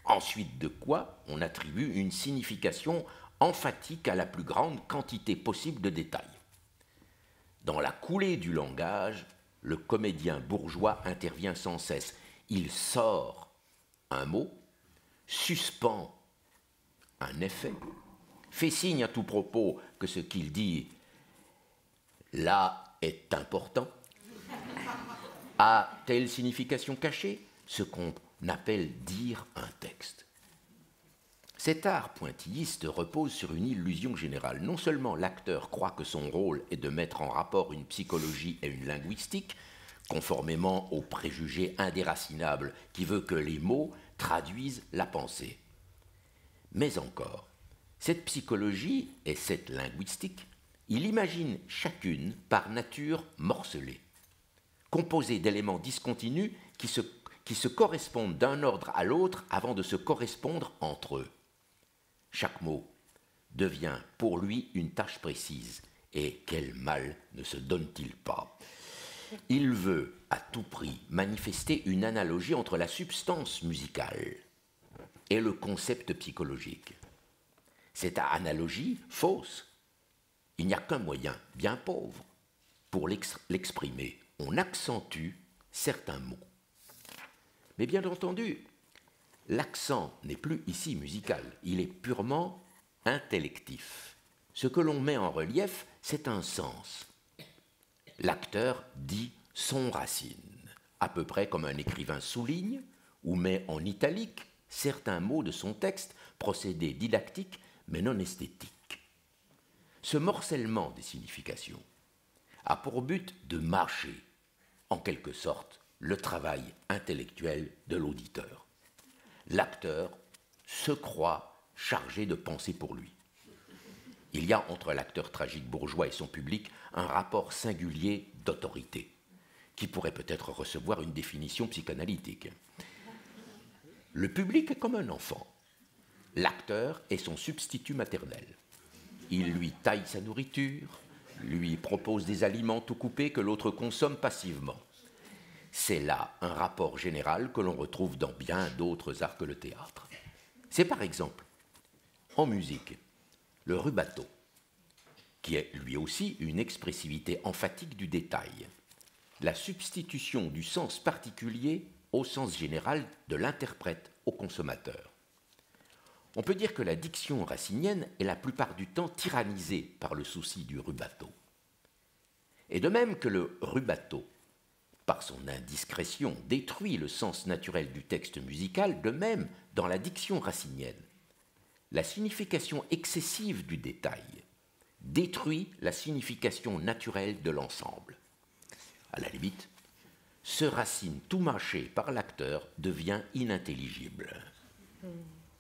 Speaker 4: Ensuite de quoi on attribue une signification emphatique à la plus grande quantité possible de détails. Dans la coulée du langage, le comédien bourgeois intervient sans cesse. Il sort un mot, suspend un effet, fait signe à tout propos que ce qu'il dit là est important, a telle signification cachée, ce qu'on appelle dire un texte. Cet art pointilliste repose sur une illusion générale. Non seulement l'acteur croit que son rôle est de mettre en rapport une psychologie et une linguistique, conformément au préjugé indéracinables qui veut que les mots traduisent la pensée. Mais encore, cette psychologie et cette linguistique, il imagine chacune par nature morcelée, composée d'éléments discontinus qui se correspondent d'un ordre à l'autre avant de se correspondre entre eux. Chaque mot devient pour lui une tâche précise. Et quel mal ne se donne-t-il pas? Il veut à tout prix manifester une analogie entre la substance musicale et le concept psychologique. Cette analogie fausse. Il n'y a qu'un moyen, bien pauvre, pour l'exprimer. On accentue certains mots. Mais bien entendu, l'accent n'est plus ici musical, il est purement intellectif. Ce que l'on met en relief, c'est un sens. L'acteur dit son Racine, à peu près comme un écrivain souligne ou met en italique certains mots de son texte, procédé didactique mais non esthétique. Ce morcellement des significations a pour but de mâcher, en quelque sorte, le travail intellectuel de l'auditeur. L'acteur se croit chargé de penser pour lui. Il y a entre l'acteur tragique bourgeois et son public un rapport singulier d'autorité, qui pourrait peut-être recevoir une définition psychanalytique. Le public est comme un enfant. L'acteur est son substitut maternel. Il lui taille sa nourriture, lui propose des aliments tout coupés que l'autre consomme passivement. C'est là un rapport général que l'on retrouve dans bien d'autres arts que le théâtre. C'est par exemple, en musique, le rubato, qui est lui aussi une expressivité emphatique du détail, la substitution du sens particulier au sens général de l'interprète au consommateur. On peut dire que la diction racinienne est la plupart du temps tyrannisée par le souci du rubato. Et de même que le rubato, par son indiscrétion, détruit le sens naturel du texte musical, de même, dans la diction racinienne, la signification excessive du détail détruit la signification naturelle de l'ensemble. À la limite, ce Racine tout mâché par l'acteur devient inintelligible.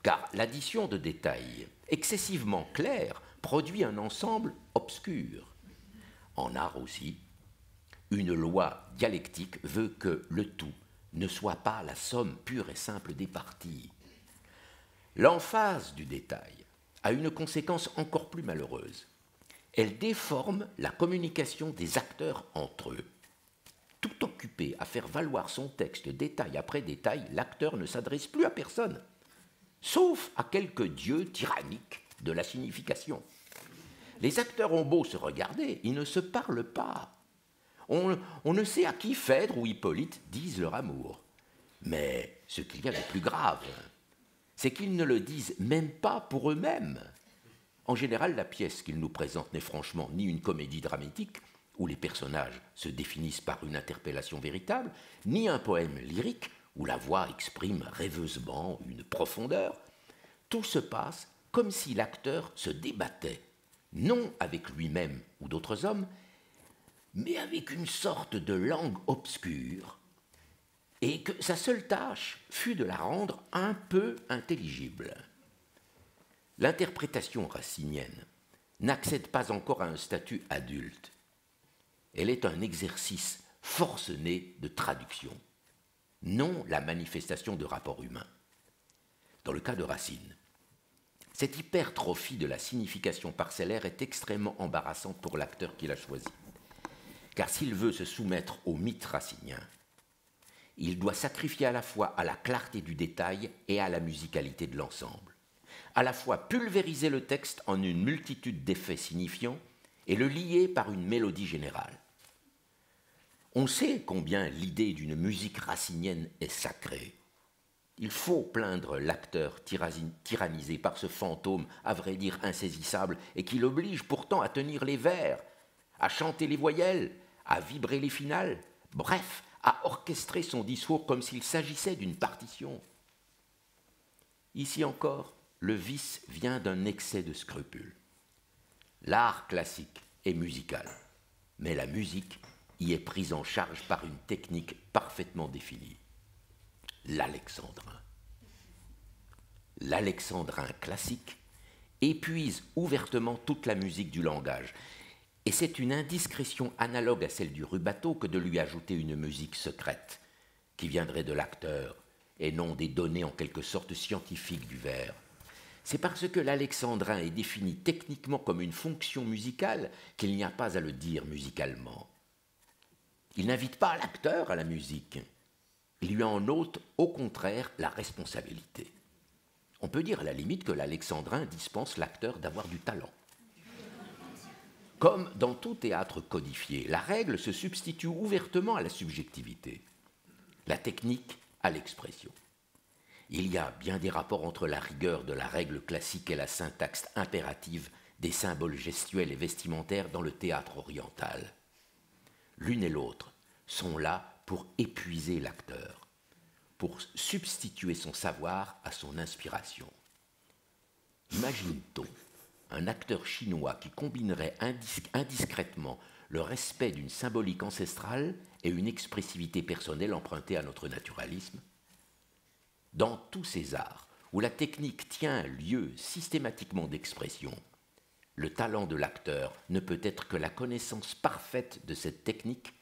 Speaker 4: Car l'addition de détails excessivement clairs produit un ensemble obscur. En art aussi, une loi dialectique veut que le tout ne soit pas la somme pure et simple des parties. L'emphase du détail a une conséquence encore plus malheureuse. Elle déforme la communication des acteurs entre eux. Tout occupé à faire valoir son texte détail après détail, l'acteur ne s'adresse plus à personne, sauf à quelques dieux tyranniques de la signification. Les acteurs ont beau se regarder, ils ne se parlent pas. On ne sait à qui Phèdre ou Hippolyte disent leur amour. Mais ce qu'il y a de plus grave, c'est qu'ils ne le disent même pas pour eux-mêmes. En général, la pièce qu'ils nous présentent n'est franchement ni une comédie dramatique, où les personnages se définissent par une interpellation véritable, ni un poème lyrique, où la voix exprime rêveusement une profondeur. Tout se passe comme si l'acteur se débattait, non avec lui-même ou d'autres hommes, mais avec une sorte de langue obscure, et que sa seule tâche fut de la rendre un peu intelligible. L'interprétation racinienne n'accède pas encore à un statut adulte. Elle est un exercice forcené de traduction, non la manifestation de rapports humains. Dans le cas de Racine, cette hypertrophie de la signification parcellaire est extrêmement embarrassante pour l'acteur qui l'a choisi. Car s'il veut se soumettre au mythe racinien, il doit sacrifier à la fois à la clarté du détail et à la musicalité de l'ensemble, à la fois pulvériser le texte en une multitude d'effets signifiants et le lier par une mélodie générale. On sait combien l'idée d'une musique racinienne est sacrée. Il faut plaindre l'acteur tyrannisé par ce fantôme, à vrai dire insaisissable, et qui l'oblige pourtant à tenir les vers, à chanter les voyelles, à vibrer les finales, bref, à orchestrer son discours comme s'il s'agissait d'une partition. Ici encore, le vice vient d'un excès de scrupules. L'art classique est musical, mais la musique y est prise en charge par une technique parfaitement définie. L'alexandrin. L'alexandrin classique épuise ouvertement toute la musique du langage, et c'est une indiscrétion analogue à celle du rubato que de lui ajouter une musique secrète, qui viendrait de l'acteur, et non des données en quelque sorte scientifiques du vers. C'est parce que l'alexandrin est défini techniquement comme une fonction musicale qu'il n'y a pas à le dire musicalement. Il n'invite pas l'acteur à la musique. Il lui en ôte au contraire la responsabilité. On peut dire à la limite que l'alexandrin dispense l'acteur d'avoir du talent. Comme dans tout théâtre codifié, la règle se substitue ouvertement à la subjectivité, la technique à l'expression. Il y a bien des rapports entre la rigueur de la règle classique et la syntaxe impérative des symboles gestuels et vestimentaires dans le théâtre oriental. L'une et l'autre sont là pour épuiser l'acteur, pour substituer son savoir à son inspiration. Imagine-t-on un acteur chinois qui combinerait indiscrètement le respect d'une symbolique ancestrale et une expressivité personnelle empruntée à notre naturalisme? Dans tous ces arts où la technique tient lieu systématiquement d'expression, le talent de l'acteur ne peut être que la connaissance parfaite de cette technique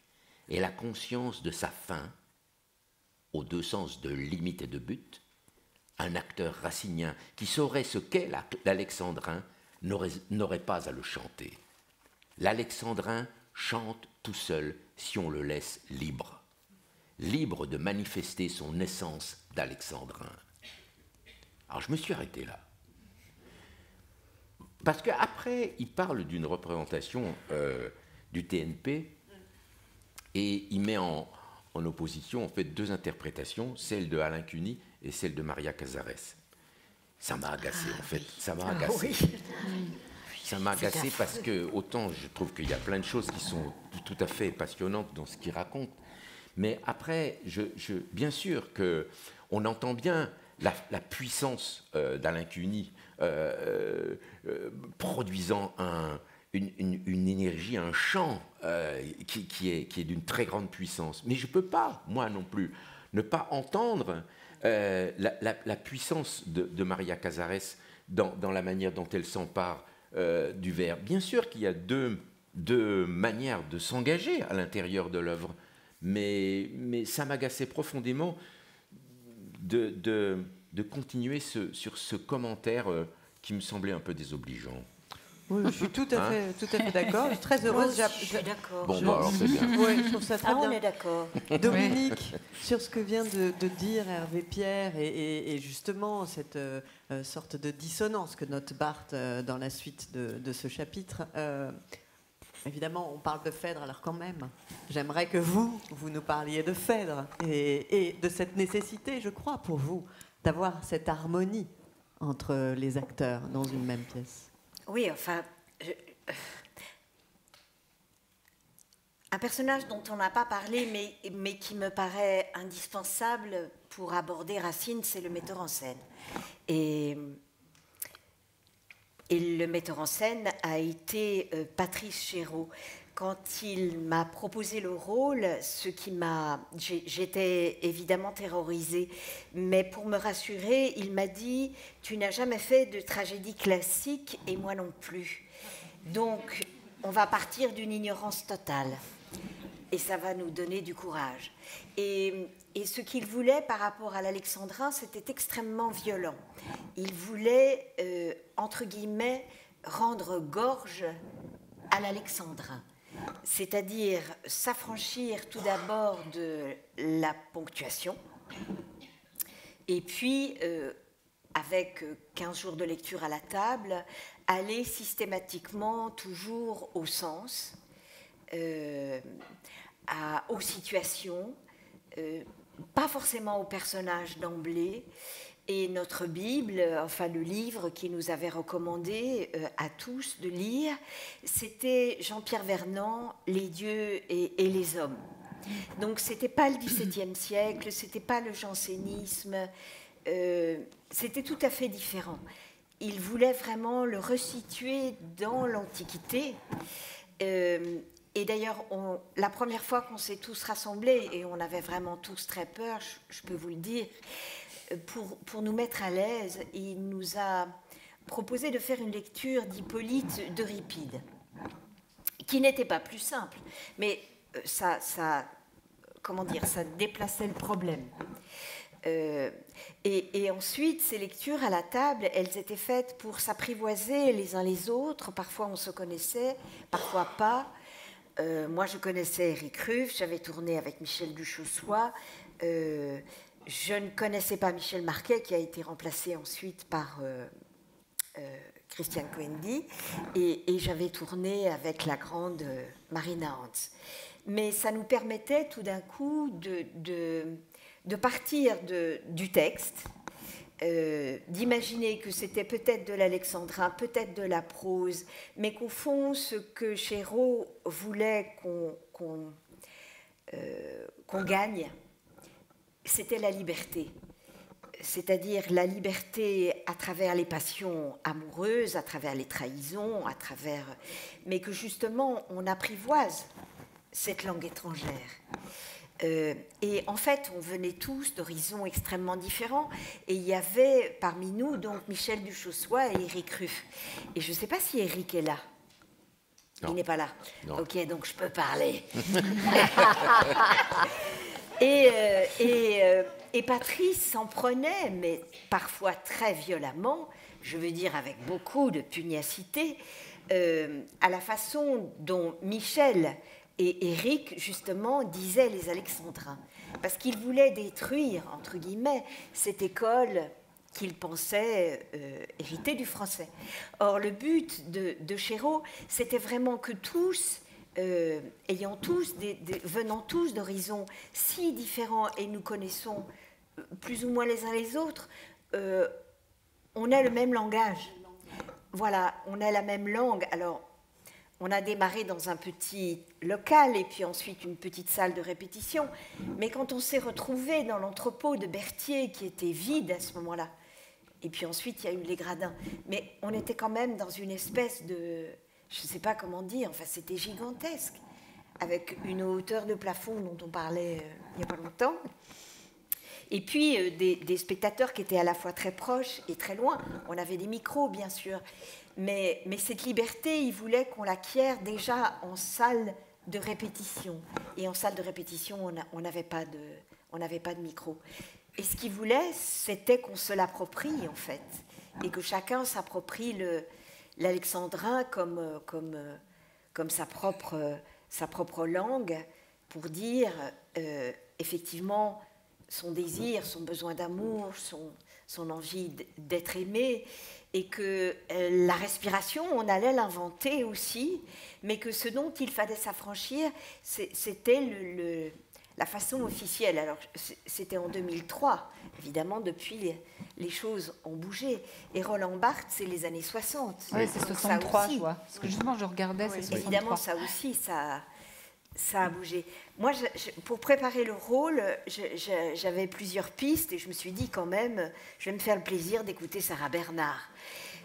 Speaker 4: et la conscience de sa fin, aux deux sens de limite et de but. Un acteur racinien qui saurait ce qu'est l'alexandrin n'aurait pas à le chanter. L'alexandrin chante tout seul si on le laisse libre, libre de manifester son essence d'alexandrin. Alors je me suis arrêté là. Parce qu'après, il parle d'une représentation du TNP et il met en opposition en fait deux interprétations, celle de Alain Cuny et celle de Maria Casares. Ça m'a agacé en fait, ça m'a agacé. Ça m'a agacé parce que autant je trouve qu'il y a plein de choses qui sont tout à fait passionnantes dans ce qu'il raconte, mais après, bien sûr qu'on entend bien la puissance d'Alain Cuny produisant une énergie, un chant qui est d'une très grande puissance. Mais je ne peux pas, moi non plus, ne pas entendre la puissance de Maria Casares dans la manière dont elle s'empare du vers. Bien sûr qu'il y a deux manières de s'engager à l'intérieur de l'œuvre, mais ça m'agaçait profondément de continuer sur ce commentaire qui me semblait un peu désobligeant.
Speaker 3: Oui, je suis tout à fait d'accord. Je suis très heureuse.
Speaker 2: Je suis d'accord.
Speaker 4: Bon, alors c'est bien.
Speaker 3: Oui, je trouve ça très bien.
Speaker 2: On est d'accord.
Speaker 3: Dominique, sur ce que vient de dire Hervé Pierre et justement cette sorte de dissonance que note Barthes dans la suite de ce chapitre, évidemment, on parle de Phèdre, alors quand même, j'aimerais que vous nous parliez de Phèdre et de cette nécessité, je crois, pour vous, d'avoir cette harmonie entre les acteurs dans une même pièce.
Speaker 2: Oui, enfin, un personnage dont on n'a pas parlé, mais qui me paraît indispensable pour aborder Racine, c'est le metteur en scène. Et le metteur en scène a été Patrice Chéreau. Quand il m'a proposé le rôle, j'étais évidemment terrorisée, mais pour me rassurer, il m'a dit « Tu n'as jamais fait de tragédie classique et moi non plus. Donc, on va partir d'une ignorance totale et ça va nous donner du courage. » Et ce qu'il voulait par rapport à l'alexandrin, c'était extrêmement violent. Il voulait, entre guillemets, rendre gorge à l'alexandrin. C'est-à-dire s'affranchir tout d'abord de la ponctuation, et puis, avec 15 jours de lecture à la table, aller systématiquement toujours au sens, aux situations, pas forcément au personnage d'emblée. Et notre Bible, enfin le livre qui nous avait recommandé à tous de lire, c'était Jean-Pierre Vernant, Les dieux et les hommes. Donc c'était pas le XVIIe siècle, c'était pas le jansénisme, c'était tout à fait différent. Il voulait vraiment le resituer dans l'Antiquité. Et d'ailleurs, la première fois qu'on s'est tous rassemblés, et on avait vraiment tous très peur, je peux vous le dire, pour nous mettre à l'aise, il nous a proposé de faire une lecture d'Hippolyte d'Euripide, qui n'était pas plus simple, mais ça déplaçait le problème. Et ensuite, ces lectures à la table, elles étaient faites pour s'apprivoiser les uns les autres. Parfois, on se connaissait, parfois pas. Moi, je connaissais Éric Ruff, j'avais tourné avec Michel Duchossois. Je ne connaissais pas Michel Marquet, qui a été remplacé ensuite par Christiane Coendi, et j'avais tourné avec la grande Marina Hans. Mais ça nous permettait tout d'un coup de partir du texte, d'imaginer que c'était peut-être de l'alexandrin, peut-être de la prose, mais qu'au fond, ce que Chéreau voulait qu'on gagne, c'était la liberté. C'est-à-dire la liberté à travers les passions amoureuses, à travers les trahisons, mais que justement on apprivoise cette langue étrangère. Et en fait, on venait tous d'horizons extrêmement différents, et il y avait parmi nous donc Michel Duchossois et Éric Ruff. Et je ne sais pas si Éric est là. Non. Il n'est pas là. Non. Ok, donc je peux parler. Et Patrice s'en prenait, mais parfois très violemment, je veux dire avec beaucoup de pugnacité, à la façon dont Michel et Éric, justement, disaient les alexandrins. Parce qu'ils voulaient détruire, entre guillemets, cette école qu'ils pensaient hériter du français. Or, le but de Chéreau, c'était vraiment que tous, venant tous d'horizons si différents, et nous connaissons plus ou moins les uns les autres, on a le même langage. Voilà, on a la même langue. Alors, on a démarré dans un petit local et puis ensuite une petite salle de répétition. Mais quand on s'est retrouvé dans l'entrepôt de Berthier, qui était vide à ce moment-là, et puis ensuite il y a eu les gradins, mais on était quand même dans une espèce de... Je ne sais pas comment dire, enfin c'était gigantesque, avec une hauteur de plafond dont on parlait il n'y a pas longtemps. Et puis des spectateurs qui étaient à la fois très proches et très loin. On avait des micros, bien sûr. Mais cette liberté, il voulait qu'on l'acquiert déjà en salle de répétition. Et en salle de répétition, on n'avait pas de micro. Et ce qu'il voulait, c'était qu'on se l'approprie, en fait. Et que chacun s'approprie l'alexandrin comme sa propre langue, pour dire, effectivement, son désir, son besoin d'amour, son envie d'être aimé, et que la respiration, on allait l'inventer aussi, mais que ce dont il fallait s'affranchir, c'était la façon officielle. Alors, c'était en 2003, évidemment, depuis, les choses ont bougé. Et Roland Barthes, c'est les années 60.
Speaker 5: Oui, c'est 63, je vois. Parce que justement, je regardais, c'est 63.
Speaker 2: Évidemment, ça aussi, ça a bougé. Moi, pour préparer le rôle, j'avais plusieurs pistes et je me suis dit quand même, je vais me faire le plaisir d'écouter Sarah Bernard.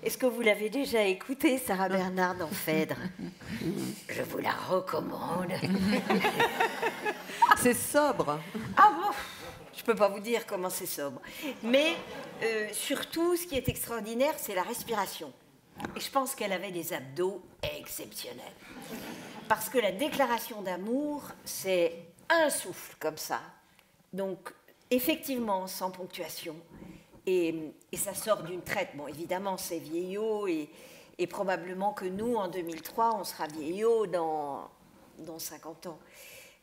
Speaker 2: Est-ce que vous l'avez déjà écoutée, Sarah Bernard, dans Phèdre? Je vous la recommande.
Speaker 3: C'est sobre.
Speaker 2: Ah bon? Je ne peux pas vous dire comment c'est sobre. Mais surtout, ce qui est extraordinaire, c'est la respiration. Et je pense qu'elle avait des abdos exceptionnels. Parce que la déclaration d'amour, c'est un souffle comme ça. Donc, effectivement, sans ponctuation. Et ça sort d'une traite. Bon, évidemment, c'est vieillot. Et probablement que nous, en 2003, on sera vieillot dans 50 ans.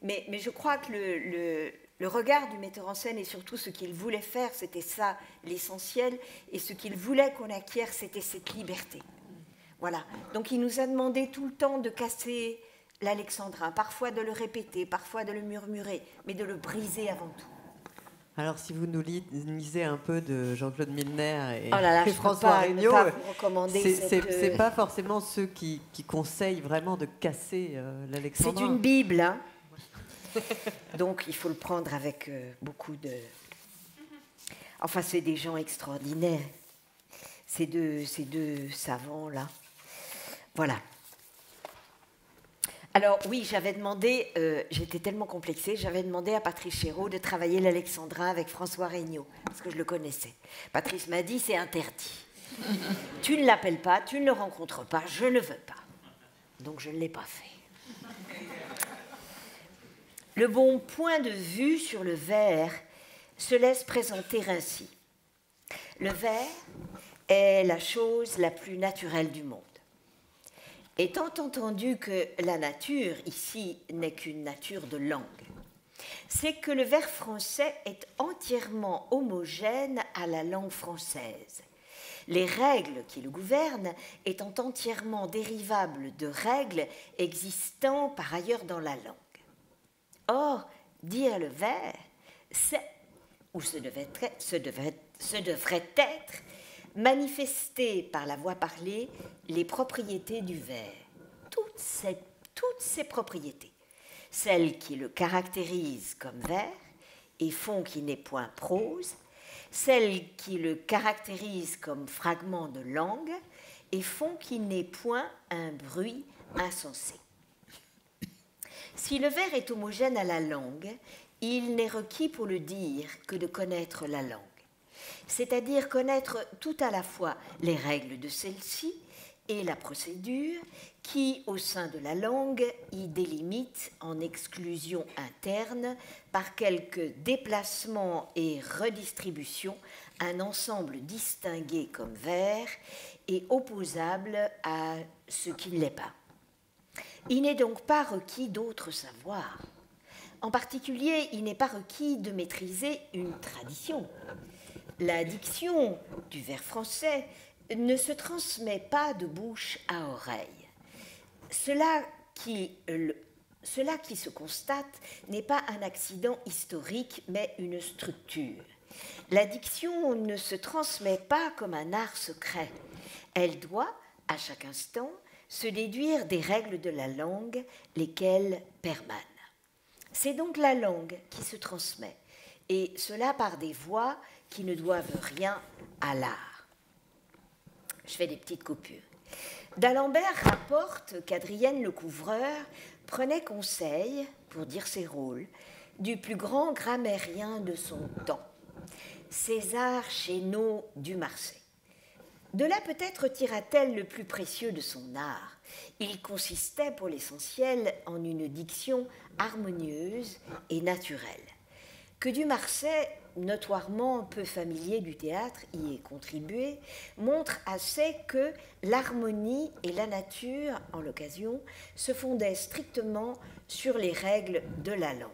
Speaker 2: Mais je crois que le regard du metteur en scène et surtout ce qu'il voulait faire, c'était ça, l'essentiel. Et ce qu'il voulait qu'on acquiert, c'était cette liberté. Voilà. Donc, il nous a demandé tout le temps de casser l'alexandrin, parfois de le répéter, parfois de le murmurer, mais de le briser avant tout.
Speaker 3: Alors, si vous nous lisez un peu de Jean-Claude Milner et,
Speaker 2: Oh là là,
Speaker 3: et
Speaker 2: je
Speaker 3: François
Speaker 2: peux
Speaker 3: Regnault,
Speaker 2: pas vous recommander
Speaker 3: c'est pas forcément ceux qui conseillent vraiment de casser l'Alexandrin.
Speaker 2: C'est une Bible, hein. Donc il faut le prendre avec beaucoup de... Enfin, c'est des gens extraordinaires. Ces deux savants-là. Voilà. Alors oui, j'avais demandé, j'étais tellement complexée, j'avais demandé à Patrice Chéreau de travailler l'Alexandrin avec François Regnault, parce que je le connaissais. Patrice m'a dit, c'est interdit. Tu ne l'appelles pas, tu ne le rencontres pas, je ne veux pas. Donc je ne l'ai pas fait. Le bon point de vue sur le vers se laisse présenter ainsi. Le vers est la chose la plus naturelle du monde. Étant entendu que la nature, ici, n'est qu'une nature de langue, c'est que le vers français est entièrement homogène à la langue française, les règles qui le gouvernent étant entièrement dérivables de règles existant par ailleurs dans la langue. Or, dire le vers, c'est, ou ce devrait être, manifester par la voix parlée les propriétés du vers, toutes ces propriétés, celles qui le caractérisent comme vers et font qu'il n'est point prose, celles qui le caractérisent comme fragment de langue et font qu'il n'est point un bruit insensé. Si le vers est homogène à la langue, il n'est requis pour le dire que de connaître la langue, c'est-à-dire connaître tout à la fois les règles de celle-ci et la procédure qui, au sein de la langue, y délimite en exclusion interne par quelques déplacements et redistributions un ensemble distingué comme vers et opposable à ce qui ne l'est pas. Il n'est donc pas requis d'autres savoirs. En particulier, il n'est pas requis de maîtriser une tradition. La diction du vers français ne se transmet pas de bouche à oreille. Cela qui se constate n'est pas un accident historique, mais une structure. La diction ne se transmet pas comme un art secret. Elle doit, à chaque instant, se déduire des règles de la langue, lesquelles permanent. C'est donc la langue qui se transmet, et cela par des voix qui ne doivent rien à l'art. Je fais des petites coupures. D'Alembert rapporte qu'Adrienne Lecouvreur prenait conseil, pour dire ses rôles, du plus grand grammairien de son temps, César Chénaud du Marsay. De là peut-être tira-t-elle le plus précieux de son art. Il consistait pour l'essentiel en une diction harmonieuse et naturelle. Que du Marsay, notoirement peu familier du théâtre, y ait contribué, montre assez que l'harmonie et la nature, en l'occasion, se fondaient strictement sur les règles de la langue.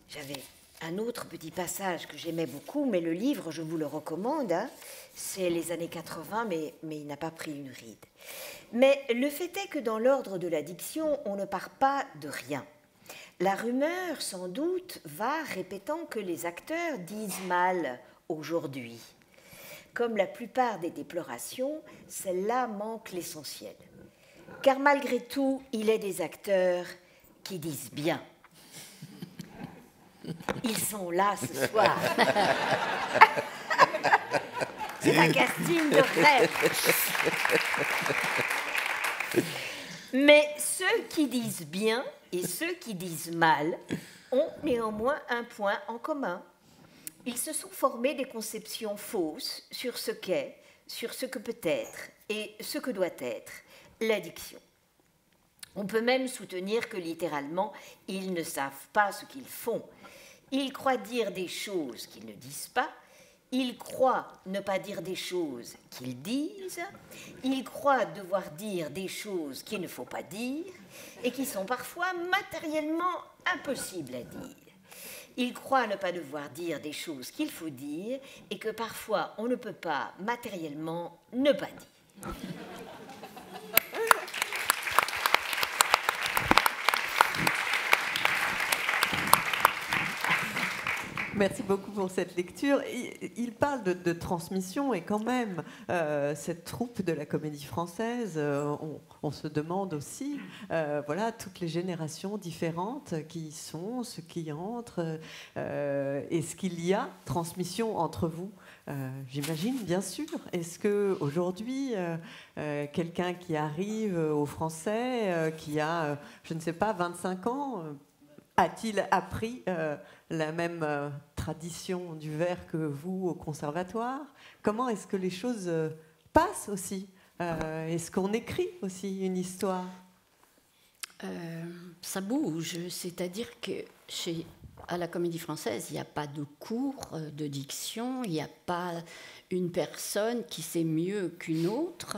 Speaker 2: J'avais un autre petit passage que j'aimais beaucoup, mais le livre, je vous le recommande, hein, c'est les années 80, mais il n'a pas pris une ride. Mais le fait est que dans l'ordre de la diction, on ne part pas de rien. La rumeur, sans doute, va répétant que les acteurs disent mal aujourd'hui. Comme la plupart des déplorations, celle-là manque l'essentiel. Car malgré tout, il est des acteurs qui disent bien. Ils sont là ce soir. C'est un casting de rêve. Mais ceux qui disent bien et ceux qui disent mal ont néanmoins un point en commun. Ils se sont formés des conceptions fausses sur ce qu'est, sur ce que peut être et ce que doit être la diction. On peut même soutenir que littéralement, ils ne savent pas ce qu'ils font. Ils croient dire des choses qu'ils ne disent pas. Ils croient ne pas dire des choses qu'ils disent. Ils croient devoir dire des choses qu'il ne faut pas dire et qui sont parfois matériellement impossibles à dire. Ils croient ne pas devoir dire des choses qu'il faut dire et que parfois on ne peut pas matériellement ne pas dire.
Speaker 3: Merci beaucoup pour cette lecture. Il parle de transmission et quand même, cette troupe de la Comédie Française, on se demande aussi, voilà, toutes les générations différentes qui y sont, ceux qui entrent, est-ce qu'il y a transmission entre vous? J'imagine, bien sûr. Est-ce qu'aujourd'hui, quelqu'un qui arrive au Français, qui a, je ne sais pas, 25 ans, a-t-il appris la même tradition du vers que vous au conservatoire? Comment est-ce que les choses passent aussi? Est-ce qu'on écrit aussi une histoire?
Speaker 1: Ça bouge, c'est-à-dire que à la Comédie Française, il n'y a pas de cours de diction, il n'y a pas une personne qui sait mieux qu'une autre.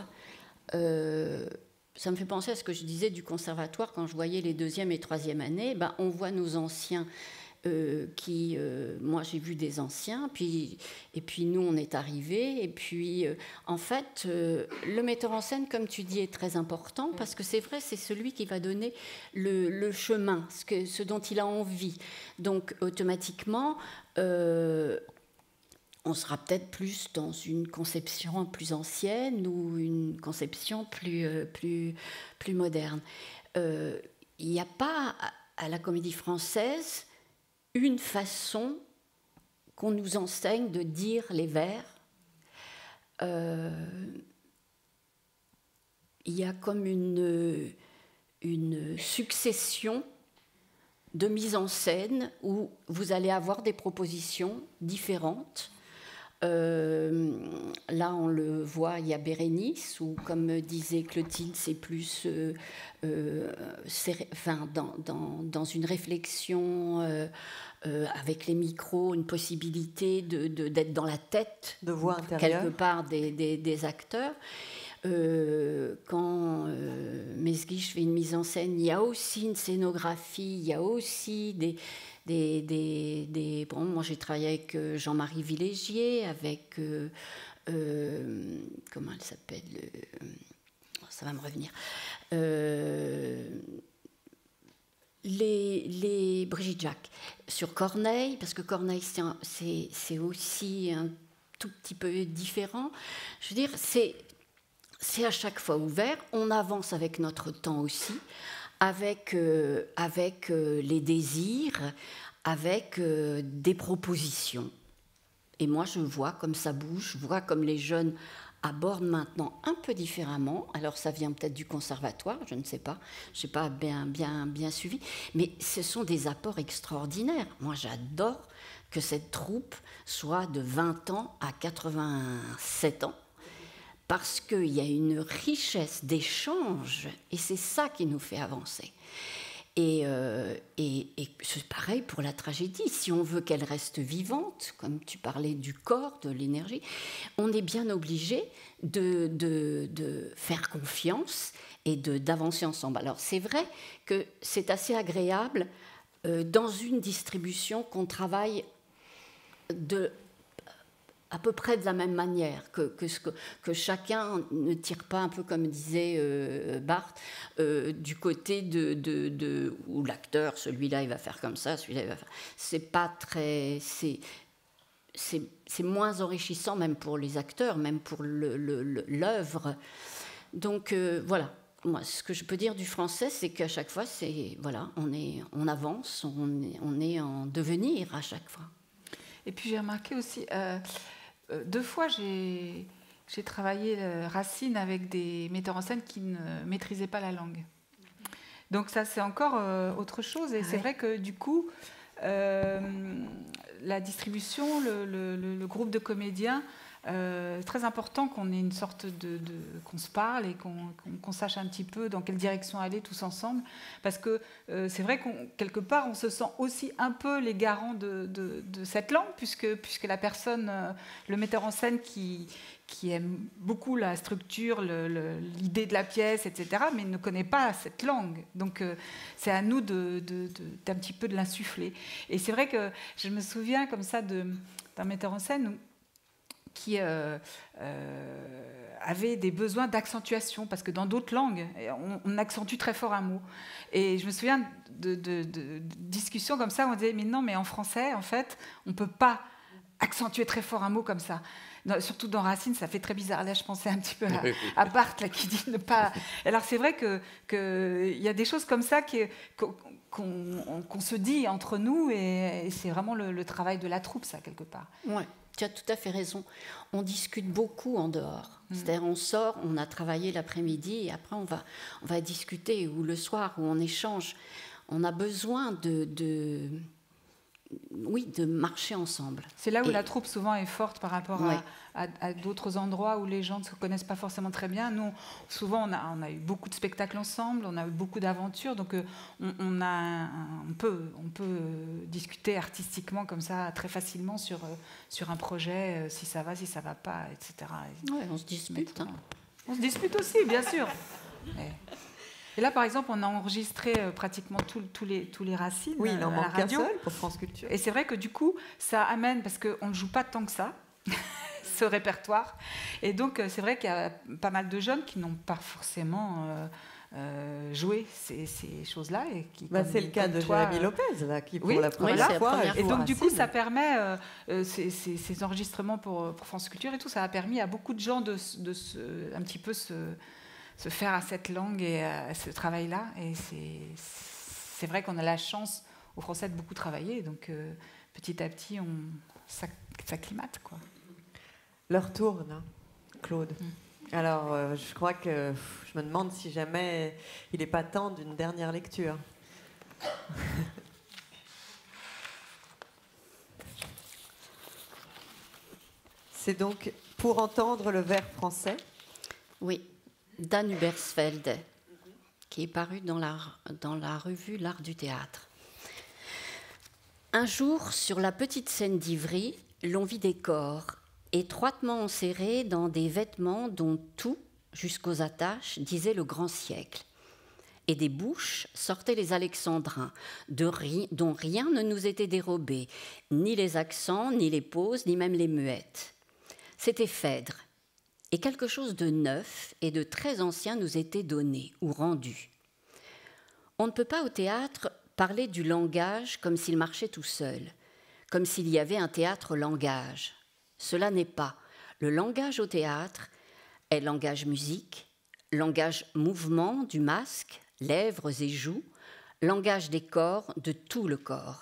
Speaker 1: Ça me fait penser à ce que je disais du conservatoire quand je voyais les deuxième et troisième années. Ben, on voit nos anciens moi j'ai vu des anciens, et puis nous on est arrivés, et puis en fait le metteur en scène, comme tu dis, est très important, parce que c'est vrai, c'est celui qui va donner le chemin, ce dont il a envie. Donc automatiquement on sera peut-être plus dans une conception plus ancienne ou une conception plus moderne. Il n'y a pas à la Comédie Française une façon qu'on nous enseigne de dire les vers. Il y a comme une succession de mises en scène où vous allez avoir des propositions différentes. Là, on le voit, il y a Bérénice, où, comme disait Clotilde, c'est plus dans une réflexion avec les micros, une possibilité d'être dans la tête,
Speaker 3: de voix intérieure,
Speaker 1: quelque part, des acteurs. Quand Mesguich fait une mise en scène, il y a aussi une scénographie, il y a aussi bon, moi j'ai travaillé avec Jean-Marie Villégier, avec comment elle s'appelle, ça va me revenir, les Brigitte Jacques sur Corneille, parce que Corneille c'est aussi un tout petit peu différent. Je veux dire, c'est à chaque fois ouvert, on avance avec notre temps aussi, avec les désirs, avec des propositions. Et moi, je vois comme ça bouge, je vois comme les jeunes abordent maintenant un peu différemment. Alors, ça vient peut-être du conservatoire, je ne sais pas, je n'ai pas bien suivi, mais ce sont des apports extraordinaires. Moi, j'adore que cette troupe soit de 20 ans à 87 ans, parce qu'il y a une richesse d'échange, et c'est ça qui nous fait avancer. Et c'est pareil pour la tragédie. Si on veut qu'elle reste vivante, comme tu parlais du corps, de l'énergie, on est bien obligé de faire confiance et d'avancer ensemble. Alors c'est vrai que c'est assez agréable dans une distribution qu'on travaille à peu près de la même manière, que chacun ne tire pas, un peu comme disait Barthes, du côté où l'acteur, celui-là il va faire comme ça, celui-là il va faire... C'est pas très... C'est moins enrichissant même pour les acteurs, même pour l'œuvre. Donc voilà, moi ce que je peux dire du français, c'est qu'à chaque fois, voilà, on avance, on est en devenir à chaque fois.
Speaker 5: Et puis j'ai remarqué aussi... 2 fois, j'ai travaillé Racine avec des metteurs en scène qui ne maîtrisaient pas la langue. Donc ça, c'est encore autre chose. Et c'est vrai que du coup, la distribution, le groupe de comédiens, c'est très important qu'on ait une sorte qu'on se parle et qu'on sache un petit peu dans quelle direction aller tous ensemble, parce que c'est vrai quelque part on se sent aussi un peu les garants de cette langue, puisque la personne, le metteur en scène qui aime beaucoup la structure, l'idée de la pièce, etc., mais ne connaît pas cette langue. Donc c'est à nous d'un petit peu de l'insuffler. Et c'est vrai que je me souviens comme ça d'un metteur en scène qui avaient des besoins d'accentuation, parce que dans d'autres langues, on accentue très fort un mot. Et je me souviens de discussions comme ça où on disait, mais non, mais en français, en fait, on ne peut pas accentuer très fort un mot comme ça. Surtout dans Racine, ça fait très bizarre. Là, je pensais un petit peu à Barthes, là, qui dit ne pas... Alors, c'est vrai qu'il y a des choses comme ça qu'on se dit entre nous, et c'est vraiment le travail de la troupe, ça, quelque part.
Speaker 1: Oui, tu as tout à fait raison. On discute beaucoup en dehors. C'est-à-dire, on sort, on a travaillé l'après-midi, et après, on va discuter, ou le soir, où on échange. On a besoin de marcher ensemble.
Speaker 5: C'est là où la troupe souvent est forte par rapport à d'autres endroits où les gens ne se connaissent pas forcément très bien. Nous, souvent, on a eu beaucoup de spectacles ensemble, on a eu beaucoup d'aventures, donc on peut discuter artistiquement comme ça très facilement sur un projet, si ça va, si ça va pas, etc.
Speaker 1: Oui, on se dispute.
Speaker 5: On se dispute aussi, bien sûr. Et là, par exemple, on a enregistré pratiquement tous les Racines.
Speaker 3: Oui, il en
Speaker 5: à
Speaker 3: manque
Speaker 5: la radio.
Speaker 3: qu'un seul pour France Culture.
Speaker 5: Et c'est vrai que du coup, ça amène, parce qu'on ne joue pas tant que ça, ce répertoire. Et donc, c'est vrai qu'il y a pas mal de jeunes qui n'ont pas forcément joué ces choses-là.
Speaker 3: C'est le cas de Jérémy Lopez, là, qui pour la première fois.
Speaker 5: Et donc, du coup, ça permet, ces enregistrements pour France Culture et tout, ça a permis à beaucoup de gens de un petit peu se faire à cette langue et à ce travail-là. Et c'est vrai qu'on a la chance aux Français de beaucoup travailler. Donc, petit à petit, ça s'acclimate, quoi.
Speaker 3: L'heure tourne, hein, Claude. Alors, je crois que je me demande si jamais il n'est pas temps d'une dernière lecture. C'est donc pour entendre le vers français.
Speaker 1: Oui. Dan Ubersfeld, qui est paru dans la revue L'Art du théâtre. Un jour, sur la petite scène d'Ivry, l'on vit des corps, étroitement enserrés dans des vêtements dont tout, jusqu'aux attaches, disait le grand siècle. Et des bouches sortaient les alexandrins, dont rien ne nous était dérobé, ni les accents, ni les pauses, ni même les muettes. C'était Phèdre. Et quelque chose de neuf et de très ancien nous était donné ou rendu. On ne peut pas au théâtre parler du langage comme s'il marchait tout seul, comme s'il y avait un théâtre-langage. Cela n'est pas. Le langage au théâtre est langage musique, langage mouvement du masque, lèvres et joues, langage des corps, de tout le corps.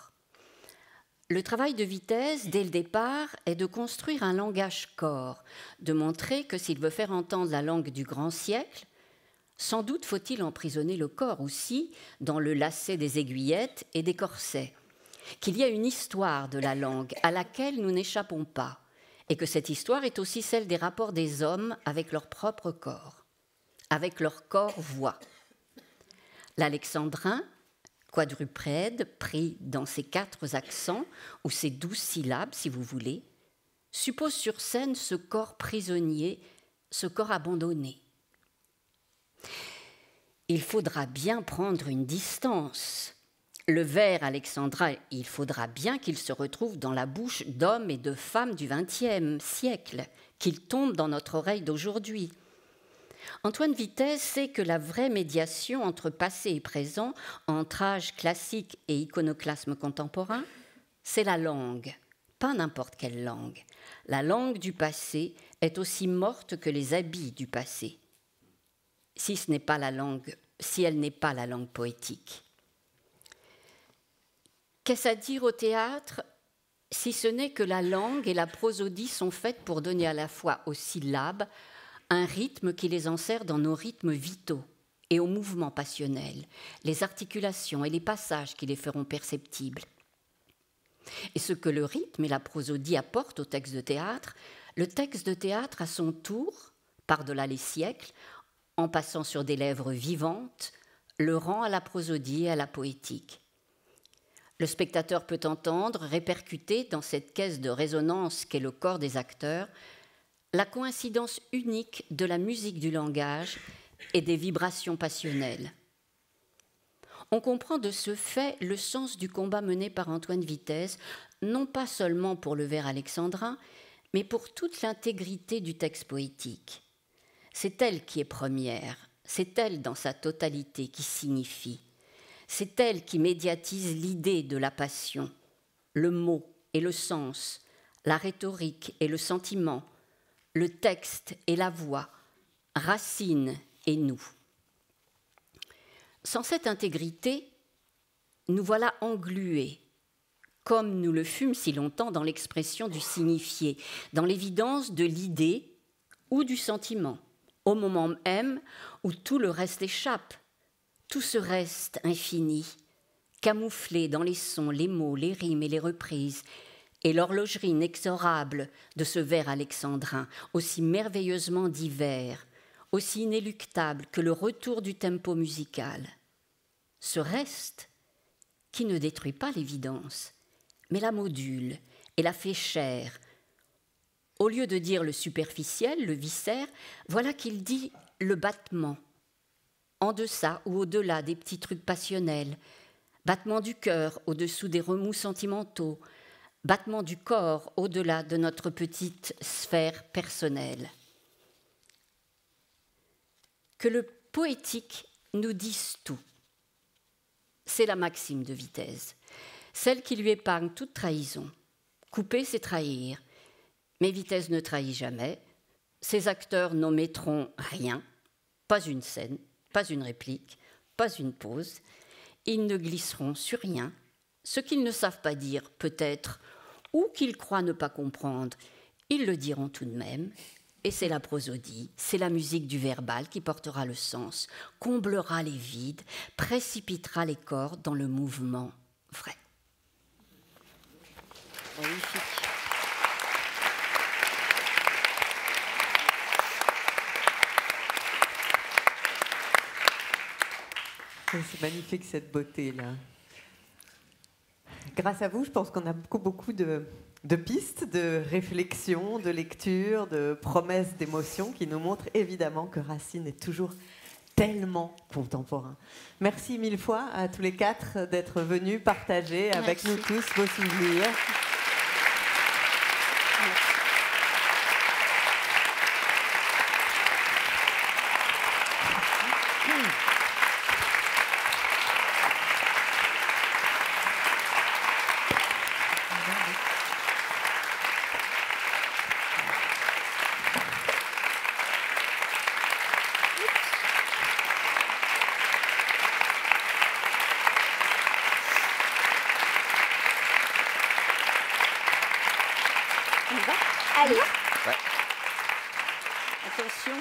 Speaker 1: Le travail de Vitesse, dès le départ, est de construire un langage corps, de montrer que s'il veut faire entendre la langue du grand siècle, sans doute faut-il emprisonner le corps aussi dans le lacet des aiguillettes et des corsets, qu'il y a une histoire de la langue à laquelle nous n'échappons pas, et que cette histoire est aussi celle des rapports des hommes avec leur propre corps, avec leur corps-voix. L'alexandrin, quadrupède, pris dans ses 4 accents, ou ses 12 syllabes, si vous voulez, suppose sur scène ce corps prisonnier, ce corps abandonné. Il faudra bien prendre une distance. Le vers alexandrin, il faudra bien qu'il se retrouve dans la bouche d'hommes et de femmes du XXe siècle, qu'il tombe dans notre oreille d'aujourd'hui. Antoine Vitesse sait que la vraie médiation entre passé et présent, entre âge classique et iconoclasme contemporain, c'est la langue, pas n'importe quelle langue. La langue du passé est aussi morte que les habits du passé, si elle n'est pas la langue poétique. Qu'est-ce à dire au théâtre, si ce n'est que la langue et la prosodie sont faites pour donner à la fois aux syllabes un rythme qui les enserre dans nos rythmes vitaux et aux mouvements passionnels, les articulations et les passages qui les feront perceptibles. Et ce que le rythme et la prosodie apportent au texte de théâtre, le texte de théâtre, à son tour, par-delà les siècles, en passant sur des lèvres vivantes, le rend à la prosodie et à la poétique. Le spectateur peut entendre, répercuter dans cette caisse de résonance qu'est le corps des acteurs, la coïncidence unique de la musique du langage et des vibrations passionnelles. On comprend de ce fait le sens du combat mené par Antoine Vitesse, non pas seulement pour le vers alexandrin, mais pour toute l'intégrité du texte poétique. C'est elle qui est première, c'est elle dans sa totalité qui signifie, c'est elle qui médiatise l'idée de la passion, le mot et le sens, la rhétorique et le sentiment, le texte et la voix, Racine et nous. Sans cette intégrité, nous voilà englués, comme nous le fûmes si longtemps dans l'expression du signifié, dans l'évidence de l'idée ou du sentiment, au moment même où tout le reste échappe, tout ce reste infini, camouflé dans les sons, les mots, les rimes et les reprises, et l'horlogerie inexorable de ce vers alexandrin, aussi merveilleusement divers, aussi inéluctable que le retour du tempo musical. Ce reste qui ne détruit pas l'évidence, mais la module et la fait chair. Au lieu de dire le superficiel, le viscère, voilà qu'il dit le battement, en deçà ou au-delà des petits trucs passionnels, battement du cœur au-dessous des remous sentimentaux, battement du corps au-delà de notre petite sphère personnelle. Que le poétique nous dise tout. C'est la maxime de Vitesse, celle qui lui épargne toute trahison. Couper, c'est trahir, mais Vitesse ne trahit jamais. Ses acteurs n'omettront rien, pas une scène, pas une réplique, pas une pause. Ils ne glisseront sur rien, ce qu'ils ne savent pas dire peut-être, ou qu'ils croient ne pas comprendre, ils le diront tout de même. Et c'est la prosodie, c'est la musique du verbal qui portera le sens, comblera les vides, précipitera les corps dans le mouvement vrai.
Speaker 2: Magnifique.
Speaker 3: C'est magnifique cette beauté-là. Grâce à vous, je pense qu'on a beaucoup de pistes, de réflexions, de lectures, de promesses d'émotions qui nous montrent évidemment que Racine est toujours tellement contemporain. Merci mille fois à tous les quatre d'être venus partager avec nous tous vos souvenirs.
Speaker 2: Allez.
Speaker 4: Ouais.
Speaker 1: Attention.